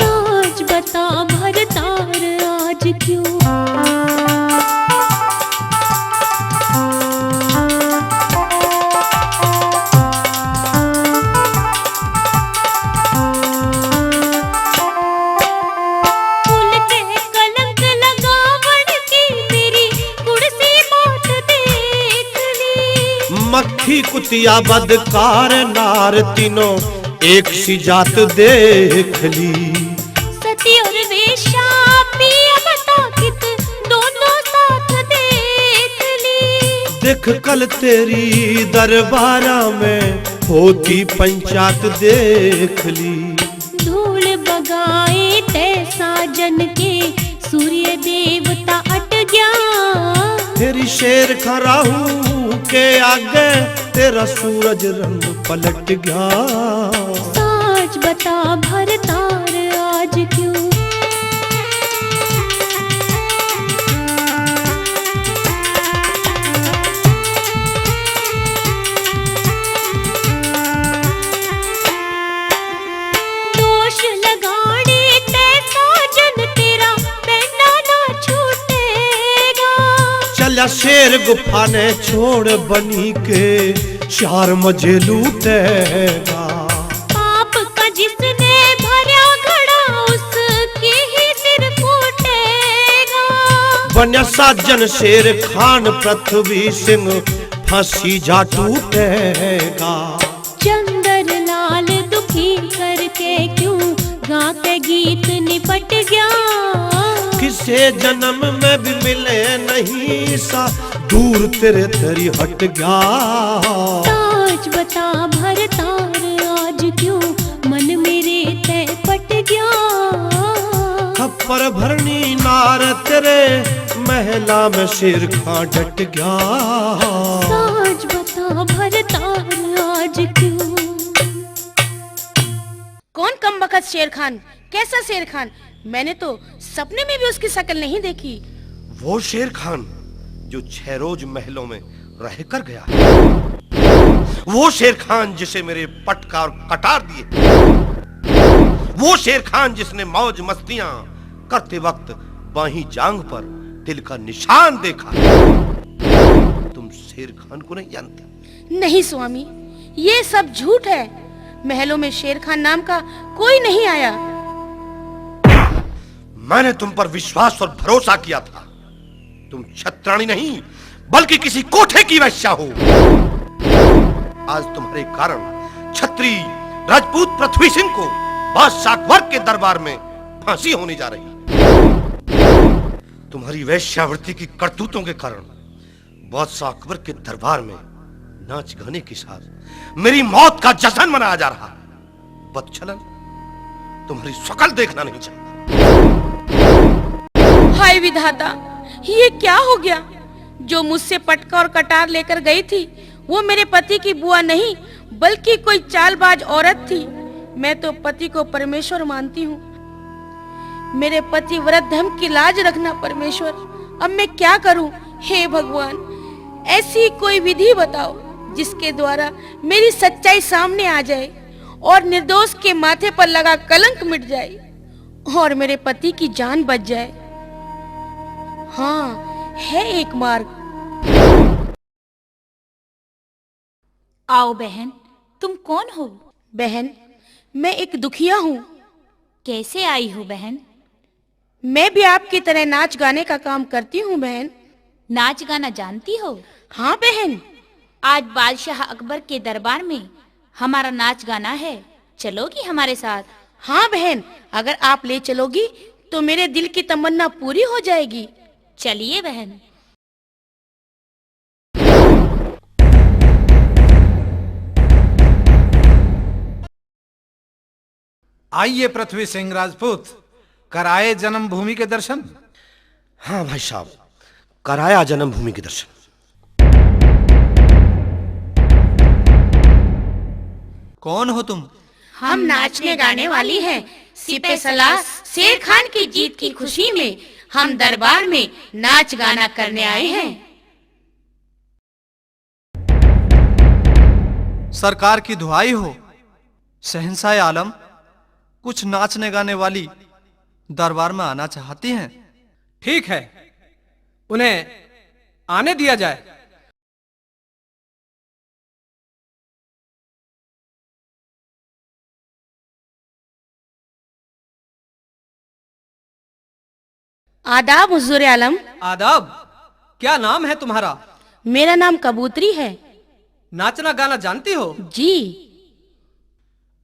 [SPEAKER 9] साज बता भरतार आज क्यों।
[SPEAKER 1] मक्खी कुतिया बदकार नार तीनों एक सी जात देख ली।
[SPEAKER 9] सती और वेश्या पिया बता कित दोनों साथ देख ली।
[SPEAKER 1] देख कल तेरी दरबारा में होती पंचायत देख ली।
[SPEAKER 9] धूल बगाए ते साजन के सूर्य देवता अट गया।
[SPEAKER 1] तेरी शेर खराहू के आगे तेरा सूरज रंग पलट गया।
[SPEAKER 9] साच बता भरतार आज क्यों। दोष लगाने ते साजन तेरा पैंडा ना छूटेगा।
[SPEAKER 1] चला शेर गुफा ने छोड़ बनी के चार मजे लूटेगा।
[SPEAKER 9] पाप का जिसने भरा घड़ा उसके ही सिर फूटेगा।
[SPEAKER 1] बन्या साजन शेर खान पृथ्वी सिंह फांसी जा टूटेगा।
[SPEAKER 9] चंदर लाल दुखी करके क्यों गा के गीत निपट गया।
[SPEAKER 1] किसे जन्म में भी मिले नहीं सा दूर तेरे तेरी हट गया।
[SPEAKER 9] साच बता भरतार आज क्यों मन मेरे तय पट गया।
[SPEAKER 1] खप्पर भरनी नार तेरे महला में शेर खां डट गया।
[SPEAKER 9] साच बता भरतार आज क्यों।
[SPEAKER 10] कौन कमबख्त शेर खान? कैसा शेर खान? मैंने तो सपने में भी उसकी शक्ल नहीं देखी।
[SPEAKER 4] वो शेर खान जो 6 रोज महलों में रह कर गया है। वो शेर खान जिसे मेरे पटका और कटार दिए। वो शेर खान जिसने मौज मस्तियां करते वक्त बाही जांग पर दिल का निशान देखा। तुम शेर खान को नहीं जानते?
[SPEAKER 10] नहीं स्वामी, ये सब झूठ है। महलों में शेर खान नाम का कोई नहीं आया।
[SPEAKER 4] मैंने तुम पर विश्वास और भरोसा किया था। तुम छत्राणी नहीं बल्कि किसी कोठे की वेश्या हो। आज तुम्हारे कारण छत्री राजपूत पृथ्वी सिंह को बादशाह अकबर के दरबार में फांसी होने जा रही। तुम्हारी वेश्यावृत्ति की करतूतों के कारण बादशाह अकबर के दरबार में नाच गाने के साथ मेरी मौत का जश्न मनाया जा रहा। बदचलन तुम्हारी शक्ल देखना नहीं चाहता।
[SPEAKER 10] हाय विधाता, ये क्या हो गया? जो मुझसे पटका और कटार लेकर गई थी वो मेरे पति की बुआ नहीं बल्कि कोई चालबाज औरत थी। मैं तो पति को परमेश्वर मानती हूँ। मेरे पति व्रत धर्म की लाज रखना परमेश्वर। अब मैं क्या करूँ? हे भगवान, ऐसी कोई विधि बताओ जिसके द्वारा मेरी सच्चाई सामने आ जाए और निर्दोष के माथे पर लगा कलंक मिट जाए और मेरे पति की जान बच जाए। हाँ, है एक मार्ग।
[SPEAKER 11] आओ बहन, तुम कौन हो?
[SPEAKER 10] बहन, मैं एक दुखिया हूँ।
[SPEAKER 11] कैसे आई हो बहन?
[SPEAKER 10] मैं भी आपकी तरह नाच गाने का काम करती हूँ बहन।
[SPEAKER 11] नाच गाना जानती हो?
[SPEAKER 10] हाँ बहन।
[SPEAKER 11] आज बादशाह अकबर के दरबार में हमारा नाच गाना है, चलोगी हमारे साथ?
[SPEAKER 10] हाँ बहन, अगर आप ले चलोगी तो मेरे दिल की तमन्ना पूरी हो जाएगी।
[SPEAKER 11] चलिए बहन।
[SPEAKER 3] आइए पृथ्वी सिंह राजपूत, कराए जन्मभूमि के दर्शन।
[SPEAKER 4] हाँ भाई साहब, कराया जन्मभूमि के दर्शन।
[SPEAKER 5] कौन हो तुम?
[SPEAKER 10] हम नाचने गाने वाली हैं। सिपे सलाह शेर खान की जीत की खुशी में हम दरबार में नाच गाना करने आए हैं।
[SPEAKER 5] सरकार की दुहाई हो, शहंशाह आलम, कुछ नाचने गाने वाली दरबार में आना चाहती हैं।
[SPEAKER 2] ठीक है, उन्हें आने दिया जाए।
[SPEAKER 10] आदाब हुजूर आलम।
[SPEAKER 2] आदाब। क्या नाम है तुम्हारा?
[SPEAKER 10] मेरा नाम कबूतरी है।
[SPEAKER 2] नाचना गाना जानती हो?
[SPEAKER 10] जी।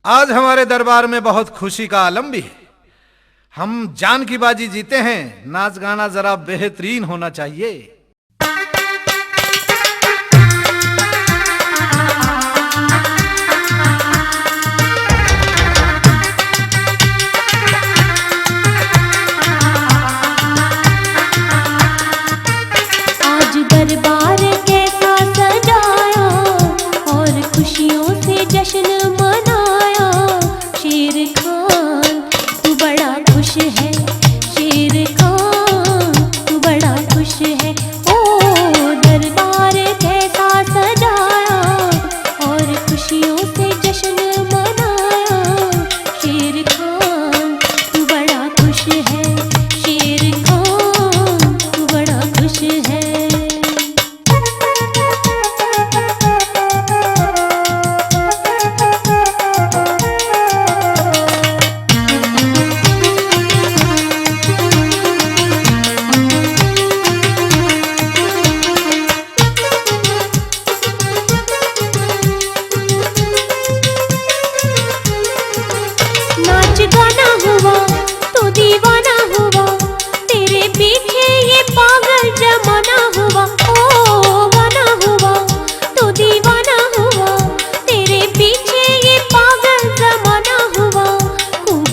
[SPEAKER 3] आज हमारे दरबार में बहुत खुशी का आलम भी है। हम जान की बाजी जीते हैं, नाच गाना जरा बेहतरीन होना चाहिए।
[SPEAKER 9] आज दरबार कैसा सजाया और खुशियों से जश्न मनाया। शेर खान तू बड़ा खुश है, शेर खान तू बड़ा खुश है। ओ दरबार कैसा सजाया और खुशियों से जश्न मनाया। शेर खान तू बड़ा खुश है, शेर खान तू बड़ा खुश है। नाच गाना हुआ तो दीवाना हुआ, तेरे पीछे ये पागल जमाना हुआ। ओ गाना हुआ तो दीवाना हुआ, तेरे पीछे ये पागल जमाना हुआ। खूब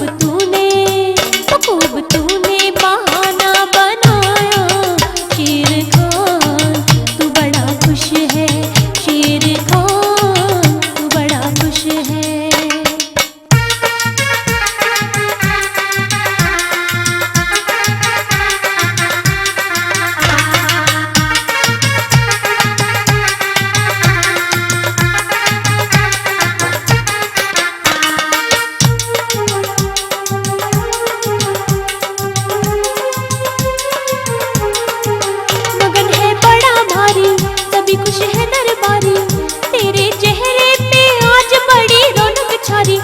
[SPEAKER 9] तूने बहाना बनाया। शेर खान तू बड़ा खुश है, शेर खान तू बड़ा खुश है। मगन है बड़ा भारी, सभी खुश है दरबारी, तेरे चेहरे पे आज बड़ी रौनक छारी। ओ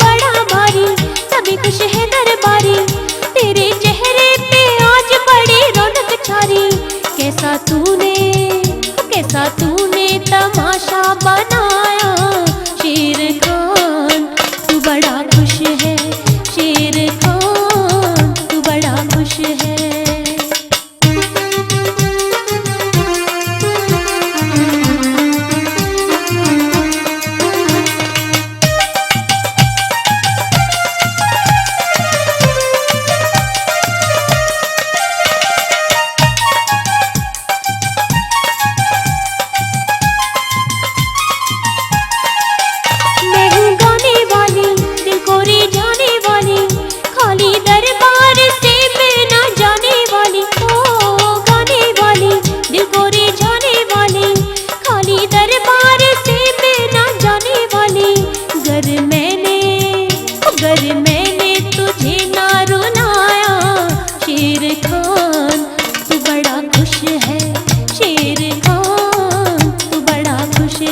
[SPEAKER 9] बड़ा भारी, सभी खुश है दरबारी, तेरे चेहरे पे आज बड़ी रौनक छारी। कैसा तूने तमाशा बनाया। शेर खान तू बड़ा खुश है, शेर खान तू बड़ा खुश है। मैं हूँ गाने वाली, दिल को रिझाने वाली, खाली दरबार से मैं ना जाने वाली। ओ गाने वाली, दिल को रिझाने वाली, खाली दरबार से मैं ना जाने वाली। गर मैंने तुझे ना रुलाया। शेर खान तू बड़ा खुश है, शेर खान तू बड़ा खुश है।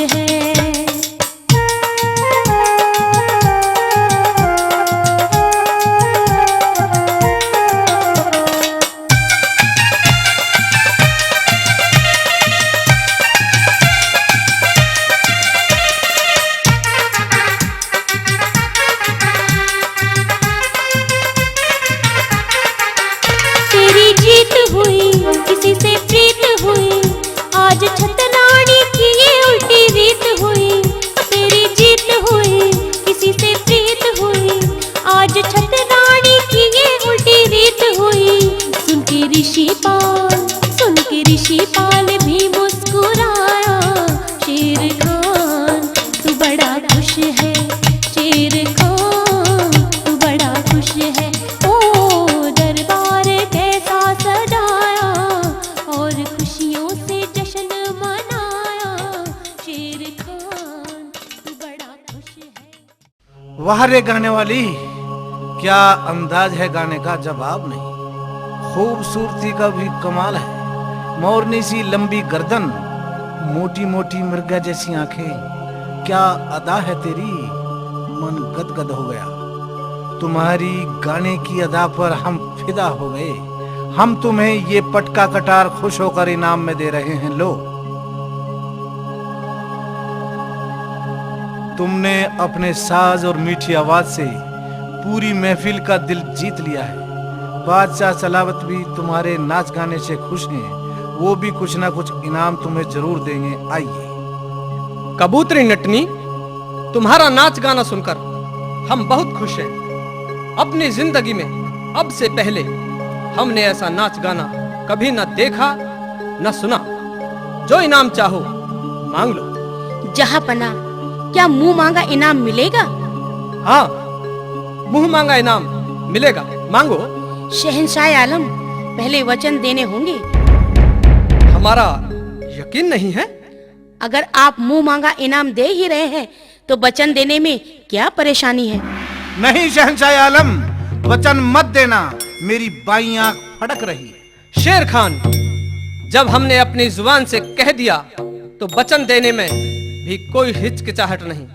[SPEAKER 9] तेरी जीत हुई, किसी से प्रीत हुई, आज छतनानी की ये उल्टी रीत हुई। तेरी जीत हुई, किसी से प्रीत हुई, आज छतनानी की ये उल्टी रीत हुई। सुन के ऋषिपाल भी मुस्कुराया। शेर खान तू बड़ा खुश है, शेर खान तू बड़ा खुश है। ओ दरबार कैसा सजाया और खुशियों से जश्न मनाया। शेर खान तू बड़ा खुश है।
[SPEAKER 3] वाह रे गाने वाली, क्या अंदाज है गाने का, जवाब नहीं। खूबसूरती का भी कमाल है। मोरनी सी लंबी गर्दन, मोटी मोटी मृगा जैसी आंखें, क्या अदा है तेरी, मन गदगद हो गया। तुम्हारी गाने की अदा पर हम फिदा हो गए। हम तुम्हें ये पटका कटार खुश होकर इनाम में दे रहे हैं, लो। तुमने अपने साज और मीठी आवाज से पूरी महफिल का दिल जीत लिया है। बादशाह सलावत भी तुम्हारे नाच गाने से खुश हैं। वो भी कुछ ना कुछ इनाम तुम्हें जरूर देंगे। आइए।
[SPEAKER 2] कबूतरी नटनी, तुम्हारा नाच गाना सुनकर हम बहुत खुश हैं। अपनी जिंदगी में अब से पहले हमने ऐसा नाच गाना कभी न देखा न सुना। जो इनाम चाहो मांग लो।
[SPEAKER 10] जहाँ पना, क्या मुंह मांगा इनाम मिलेगा?
[SPEAKER 2] हाँ, मुंह मांगा इनाम मिलेगा, मांगो।
[SPEAKER 10] शहंशाह आलम, पहले वचन देने होंगे।
[SPEAKER 2] हमारा यकीन नहीं है।
[SPEAKER 10] अगर आप मुंह मांगा इनाम दे ही रहे हैं तो वचन देने में क्या परेशानी है?
[SPEAKER 3] नहीं शहंशाह आलम, वचन मत देना। मेरी बाईं आंख फड़क रही है।
[SPEAKER 2] शेर खान, जब हमने अपनी जुबान से कह दिया तो वचन देने में भी कोई हिचकिचाहट नहीं।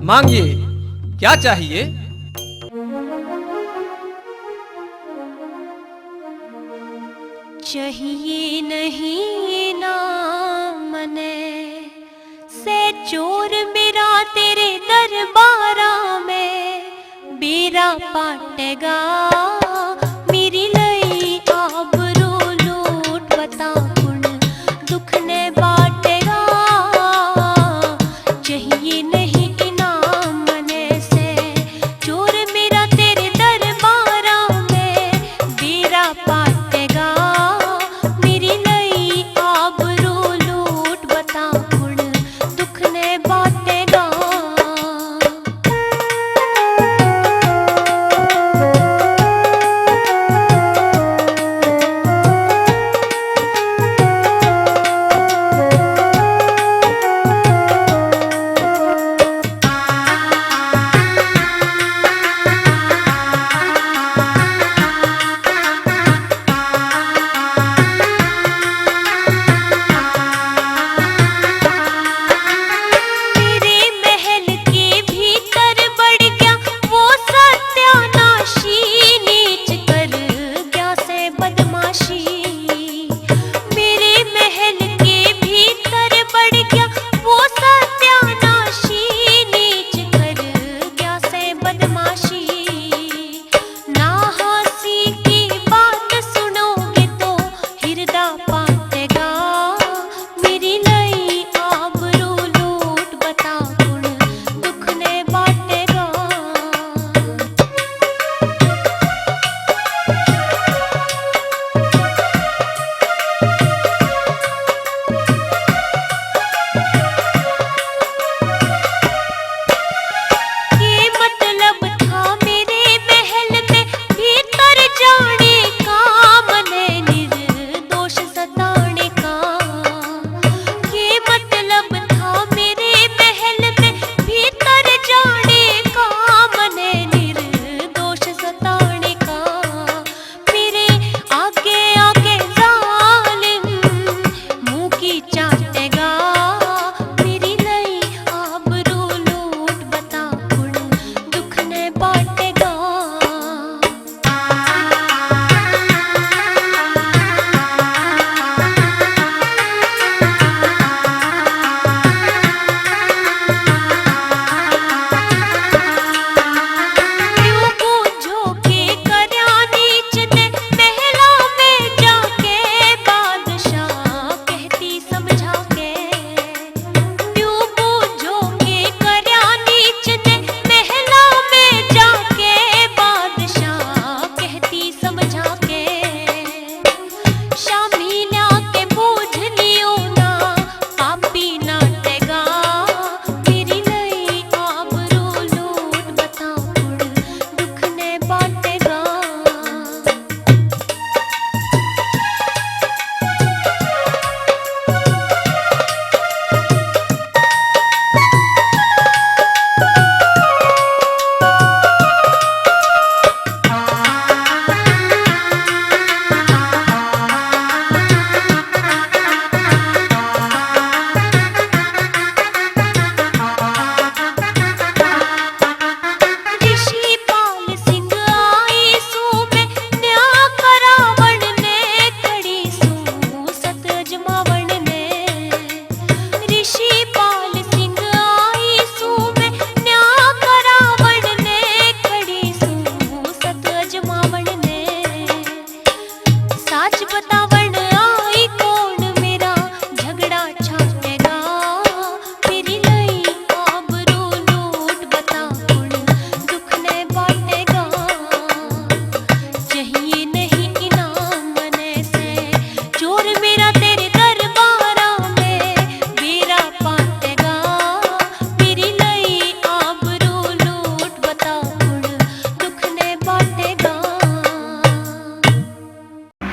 [SPEAKER 2] मांगिए, क्या चाहिए?
[SPEAKER 9] चाहिए नहीं ना मने से चोर मेरा तेरे दरबारा में बेरा पाटेगा। मेरी लई आबरू लूट बता गुण दुख ने बाटेगा। चाहिए नहीं इनाम मने से चोर मेरा तेरे दरबारा में बेरा पाटेगा। मेरी लई आबरू लूट बता गुण दुख ने बाटेगा।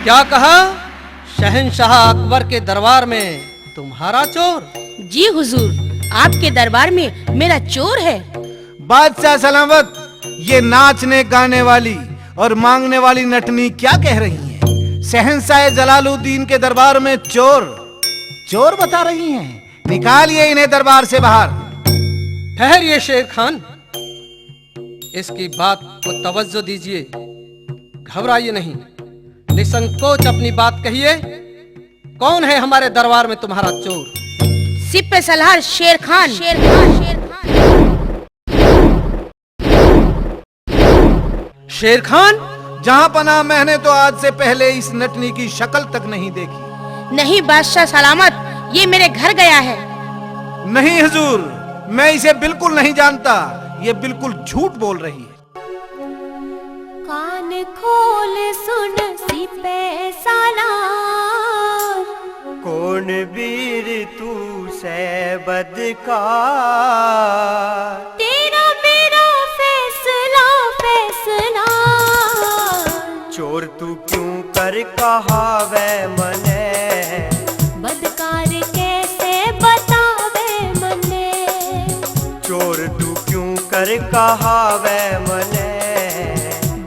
[SPEAKER 2] क्या कहा? शहंशाह अकबर के दरबार में तुम्हारा चोर?
[SPEAKER 10] जी हुजूर, आपके दरबार में मेरा चोर है।
[SPEAKER 3] बादशाह सलामत, ये नाचने गाने वाली और मांगने वाली नटनी क्या कह रही हैं? शहंशाह जलालुद्दीन के दरबार में चोर बता रही हैं। निकालिए इन्हें दरबार से बाहर।
[SPEAKER 2] ठहरिए शेर खान, इसकी बात को तवज्जो दीजिए, घबराइए नहीं, निसंकोच अपनी बात कहिए। कौन है हमारे दरबार में तुम्हारा चोर?
[SPEAKER 10] सिपह सलार शेर खान।
[SPEAKER 2] शेर खान?
[SPEAKER 3] जहां पना मैंने तो आज से पहले इस नटनी की शक्ल तक नहीं देखी।
[SPEAKER 10] नहीं बादशाह सलामत, ये मेरे घर गया है।
[SPEAKER 3] नहीं हुजूर, मैं इसे बिल्कुल नहीं जानता, ये बिल्कुल झूठ बोल रही है।
[SPEAKER 9] कान खोल सुन सिपह सालार,
[SPEAKER 6] कौन वीर तू से बदकार,
[SPEAKER 9] तेरा मेरा फैसला फैसला,
[SPEAKER 6] चोर तू क्यों कर कहावे मने,
[SPEAKER 9] बदकार कैसे बतावे मने,
[SPEAKER 6] चोर तू क्यों कर कहावे मने,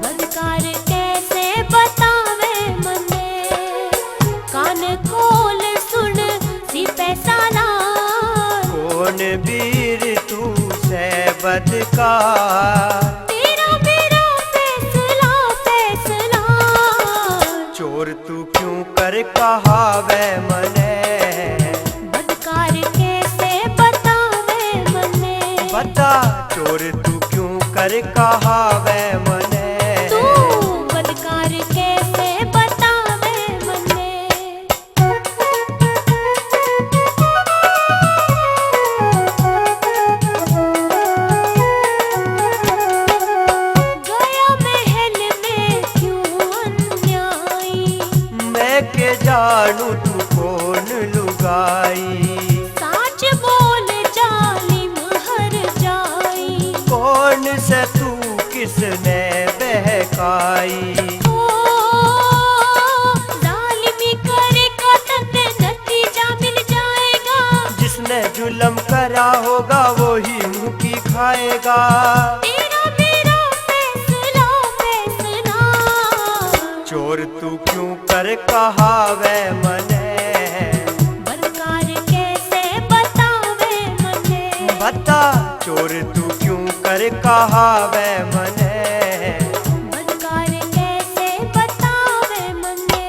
[SPEAKER 9] बदकार कैसे बतावे मने, कान खोल सुन सिपह सालार,
[SPEAKER 6] कौन वीर तू से बदकार,
[SPEAKER 9] तेरा मेरा फैसला फैसला,
[SPEAKER 6] चोर तू क्यों कर कहावे मने,
[SPEAKER 9] बदकार कैसे बतावे मने,
[SPEAKER 6] बता चोर तू क्यों कर कहावे मने,
[SPEAKER 9] तू बदकार कैसे बतावे मने। गया महल में क्यों अन्यायी,
[SPEAKER 6] मैं के जानू तू कौन लुगाई,
[SPEAKER 9] साच बोल जालिम हर जाई,
[SPEAKER 6] कौन से तू किसने बहकाई,
[SPEAKER 9] ओ जालिमी करेगा तन्ने नतीजा मिल जाएगा,
[SPEAKER 6] जिसने जुल्म करा होगा वो ही मुंह की खाएगा,
[SPEAKER 9] तेरा मेरा फैसला फैसला,
[SPEAKER 6] चोर तू क्यों कर कहावे मने,
[SPEAKER 9] बदकार कैसे बतावे मने,
[SPEAKER 6] बता चोर तू क्यों कर कहावे मने,
[SPEAKER 9] बदकार कैसे बतावे मने।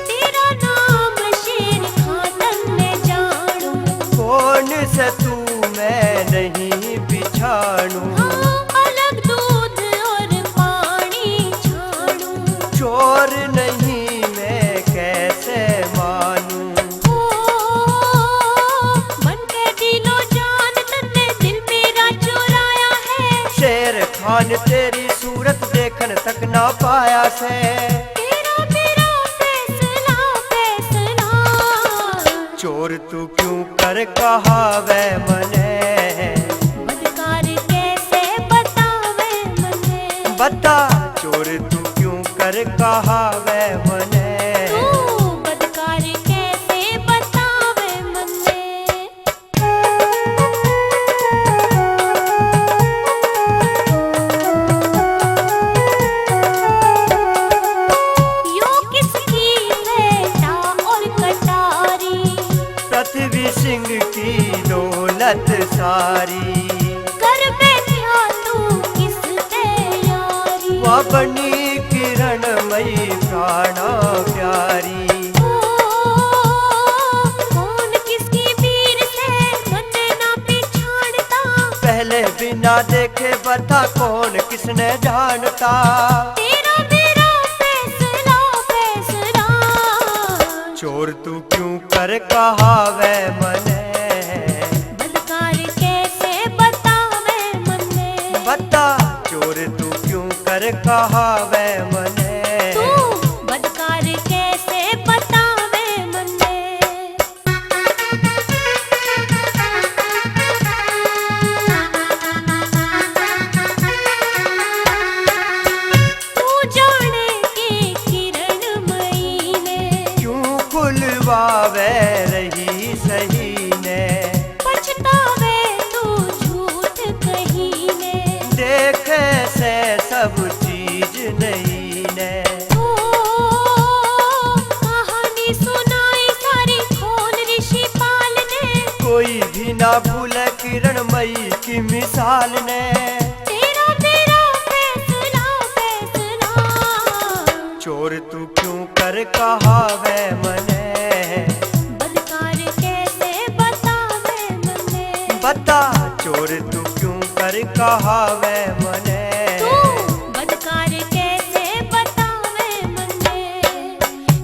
[SPEAKER 9] तेरा नाम शेर खान ने जानू,
[SPEAKER 6] कौन से तू मैं नहीं बिछाणू,
[SPEAKER 9] हाँ अलग दूध और पानी छानू,
[SPEAKER 6] चोर नहीं मैं कैसे मानू,
[SPEAKER 9] बन के दिलो जान तन्ने दिल मेरा चुराया है,
[SPEAKER 6] शेर खान तेरी सूरत देखन तक ना पाया से,
[SPEAKER 9] तेरा मेरा फैसला फैसला,
[SPEAKER 6] चोर तू क्यों कर कहावे मने,
[SPEAKER 9] बदकार कैसे बतावे मने,
[SPEAKER 6] बता चोर तू क्यों कर कहावे मने,
[SPEAKER 9] तू बदकार कैसे बतावे मने। यो किसकी बेटा और कटारी,
[SPEAKER 6] पृथ्वी सिंह की दौलत सारी,
[SPEAKER 9] कर बैठा तू किस तैयारी,
[SPEAKER 6] वह बनी किरणमयी प्राणा प्यारी,
[SPEAKER 9] कौन किसकी वीर से मन ना पिछाड़ता,
[SPEAKER 6] पहले बिना देखे बता कौन किसने जानता,
[SPEAKER 9] तेरा मेरा फैसला फैसला,
[SPEAKER 6] चोर तू क्यों कर कहावे मने,
[SPEAKER 9] बदकार कैसे बतावे मने,
[SPEAKER 6] बता चोर तू क्यों कर कहावे मने,
[SPEAKER 9] तू बदकार कैसे बतावे मने।
[SPEAKER 6] कोई भी ना भूले किरणमयी की मिसाल ने।
[SPEAKER 9] तेरा तेरा फैसला फैसला,
[SPEAKER 6] चोर तू क्यों कर कहावे मने,
[SPEAKER 9] बदकार कैसे बतावे मने,
[SPEAKER 6] बता चोर तू क्यों कर कहावे मने,
[SPEAKER 9] तू बदकार कैसे बतावे मने।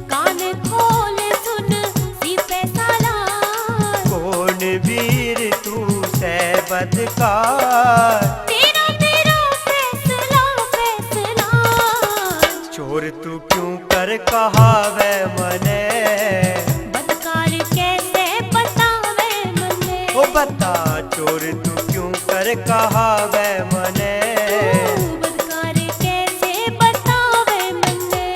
[SPEAKER 9] कान खोल सुन सिपह सालार,
[SPEAKER 6] कौन वीर तू से बदकार,
[SPEAKER 9] तेरा तेरा फैसला फैसला,
[SPEAKER 6] चोर तू क्यों कर कहावे मने,
[SPEAKER 9] बदकार कैसे बतावे मने,
[SPEAKER 6] ओ बता चोर तू क्यों कर कहावे मने।
[SPEAKER 9] बदकार कैसे बतावे मने।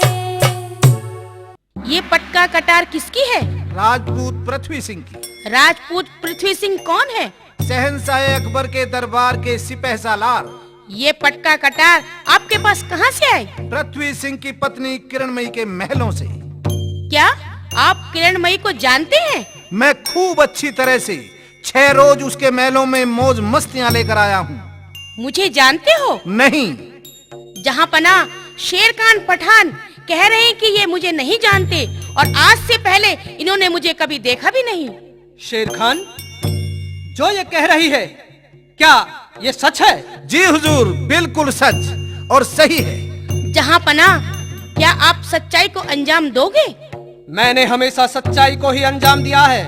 [SPEAKER 10] ये पटका कटार किसकी है?
[SPEAKER 3] राजपूत पृथ्वी सिंह की।
[SPEAKER 10] राजपूत पृथ्वी सिंह कौन है?
[SPEAKER 3] शहंशाह अकबर के दरबार के सिपह सालार।
[SPEAKER 10] ये पटका कटार आपके पास कहाँ से आई?
[SPEAKER 3] पृथ्वी सिंह की पत्नी किरणमयी के महलों से।
[SPEAKER 10] क्या आप किरणमयी को जानते हैं?
[SPEAKER 3] मैं खूब अच्छी तरह से 6 रोज उसके महलों में मौज मस्तियां लेकर आया हूँ।
[SPEAKER 10] मुझे जानते हो?
[SPEAKER 3] नहीं।
[SPEAKER 10] जहाँ पना शेर खान पठान कह रहे हैं कि ये मुझे नहीं जानते और आज से पहले इन्होंने मुझे कभी देखा भी नहीं।
[SPEAKER 2] शेर खान, जो ये कह रही है क्या ये सच है?
[SPEAKER 3] जी हुजूर, बिल्कुल सच और सही है।
[SPEAKER 10] जहाँ पना, क्या आप सच्चाई को अंजाम दोगे?
[SPEAKER 2] मैंने हमेशा सच्चाई को ही अंजाम दिया है।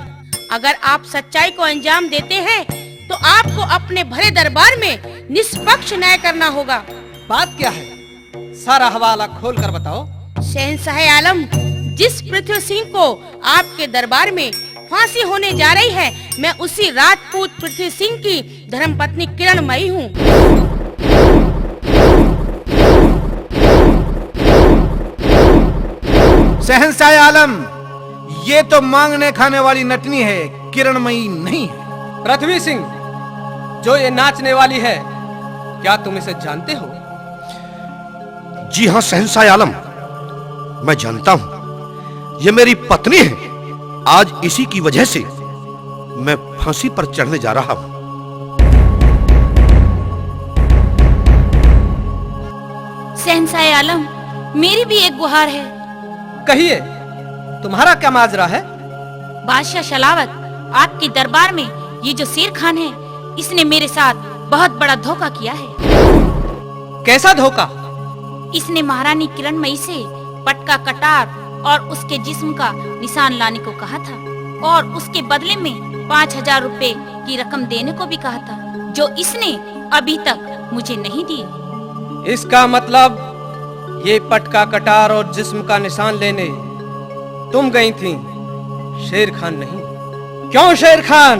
[SPEAKER 10] अगर आप सच्चाई को अंजाम देते हैं तो आपको अपने भरे दरबार में निष्पक्ष न्याय करना होगा।
[SPEAKER 2] बात क्या है? सारा हवाला खोल कर बताओ।
[SPEAKER 10] शहंशाह आलम, जिस पृथ्वी सिंह को आपके दरबार में फांसी होने जा रही है, मैं उसी राजपूत पृथ्वी सिंह की धर्मपत्नी किरणमयी हूँ।
[SPEAKER 3] शहंशाह आलम, ये तो मांगने खाने वाली नटनी है, किरणमयी नहीं है।
[SPEAKER 2] पृथ्वी सिंह, जो ये नाचने वाली है, क्या तुम इसे जानते हो?
[SPEAKER 4] जी हाँ शहंशाह आलम, मैं जानता हूं। ये मेरी पत्नी है। आज इसी की वजह से मैं फांसी पर चढ़ने जा रहा हूं।
[SPEAKER 11] शहंशाह आलम, मेरी भी एक गुहार है।
[SPEAKER 2] कहिए, तुम्हारा क्या माजरा है?
[SPEAKER 11] बादशाह शलावत, आपके दरबार में ये जो शेर खान है, इसने मेरे साथ बहुत बड़ा धोखा किया है।
[SPEAKER 2] कैसा धोखा?
[SPEAKER 11] इसने महारानी किरणमयी से पटका कटार और उसके जिस्म का निशान लाने को कहा था और उसके बदले में 5000 रुपए की रकम देने को भी कहा था, जो इसने अभी तक मुझे नहीं दी।
[SPEAKER 2] इसका मतलब ये पटका कटार और जिस्म का निशान लेने तुम गई थी, शेर खान नहीं। क्यों शेर खान,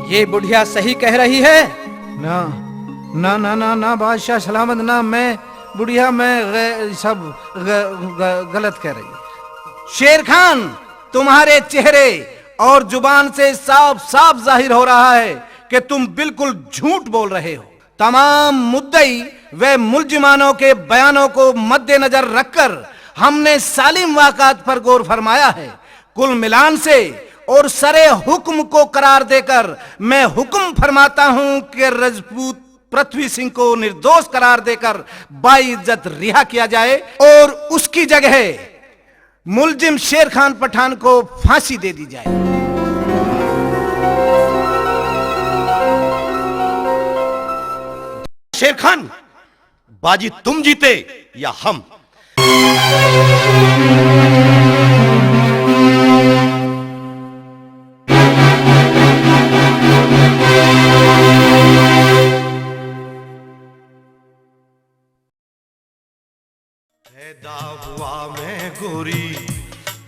[SPEAKER 2] ये बुढ़िया सही कह रही है?
[SPEAKER 3] ना ना ना ना ना बादशाह सलामत, ना मैं बुढ़िया, मैं सब गलत कह रही है। शेर खान, तुम्हारे चेहरे और जुबान से साफ साफ जाहिर हो रहा है कि तुम बिल्कुल झूठ बोल रहे हो। तमाम मुद्दई व मुलजिमानों के बयानों को मद्देनजर रखकर हमने सालिम वाक़ात पर गौर फरमाया है। कुल मिलान से और सरे हुक्म को करार देकर मैं हुक्म फरमाता हूं कि राजपूत पृथ्वी सिंह को निर्दोष करार देकर बाइज्जत रिहा किया जाए और उसकी जगह मुलजिम शेर खान पठान को फांसी दे दी जाए।
[SPEAKER 4] शेर खान, बाजी तुम जीते या हम? पैदा हुआ मैं गोरी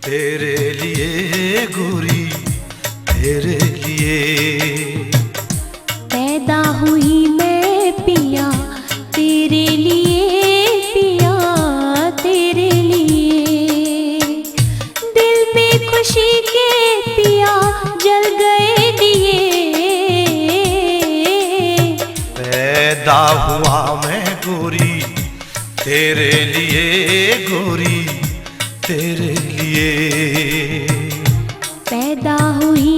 [SPEAKER 4] तेरे लिए, गोरी तेरे लिए।
[SPEAKER 9] पैदा हुई मैं पिया तेरे लिए, पिया तेरे लिए। दिल में खुशी के पिया जल गए दिए।
[SPEAKER 4] पैदा हुआ मैं गोरी तेरे लिए, गोरी तेरे लिए।
[SPEAKER 9] पैदा हुई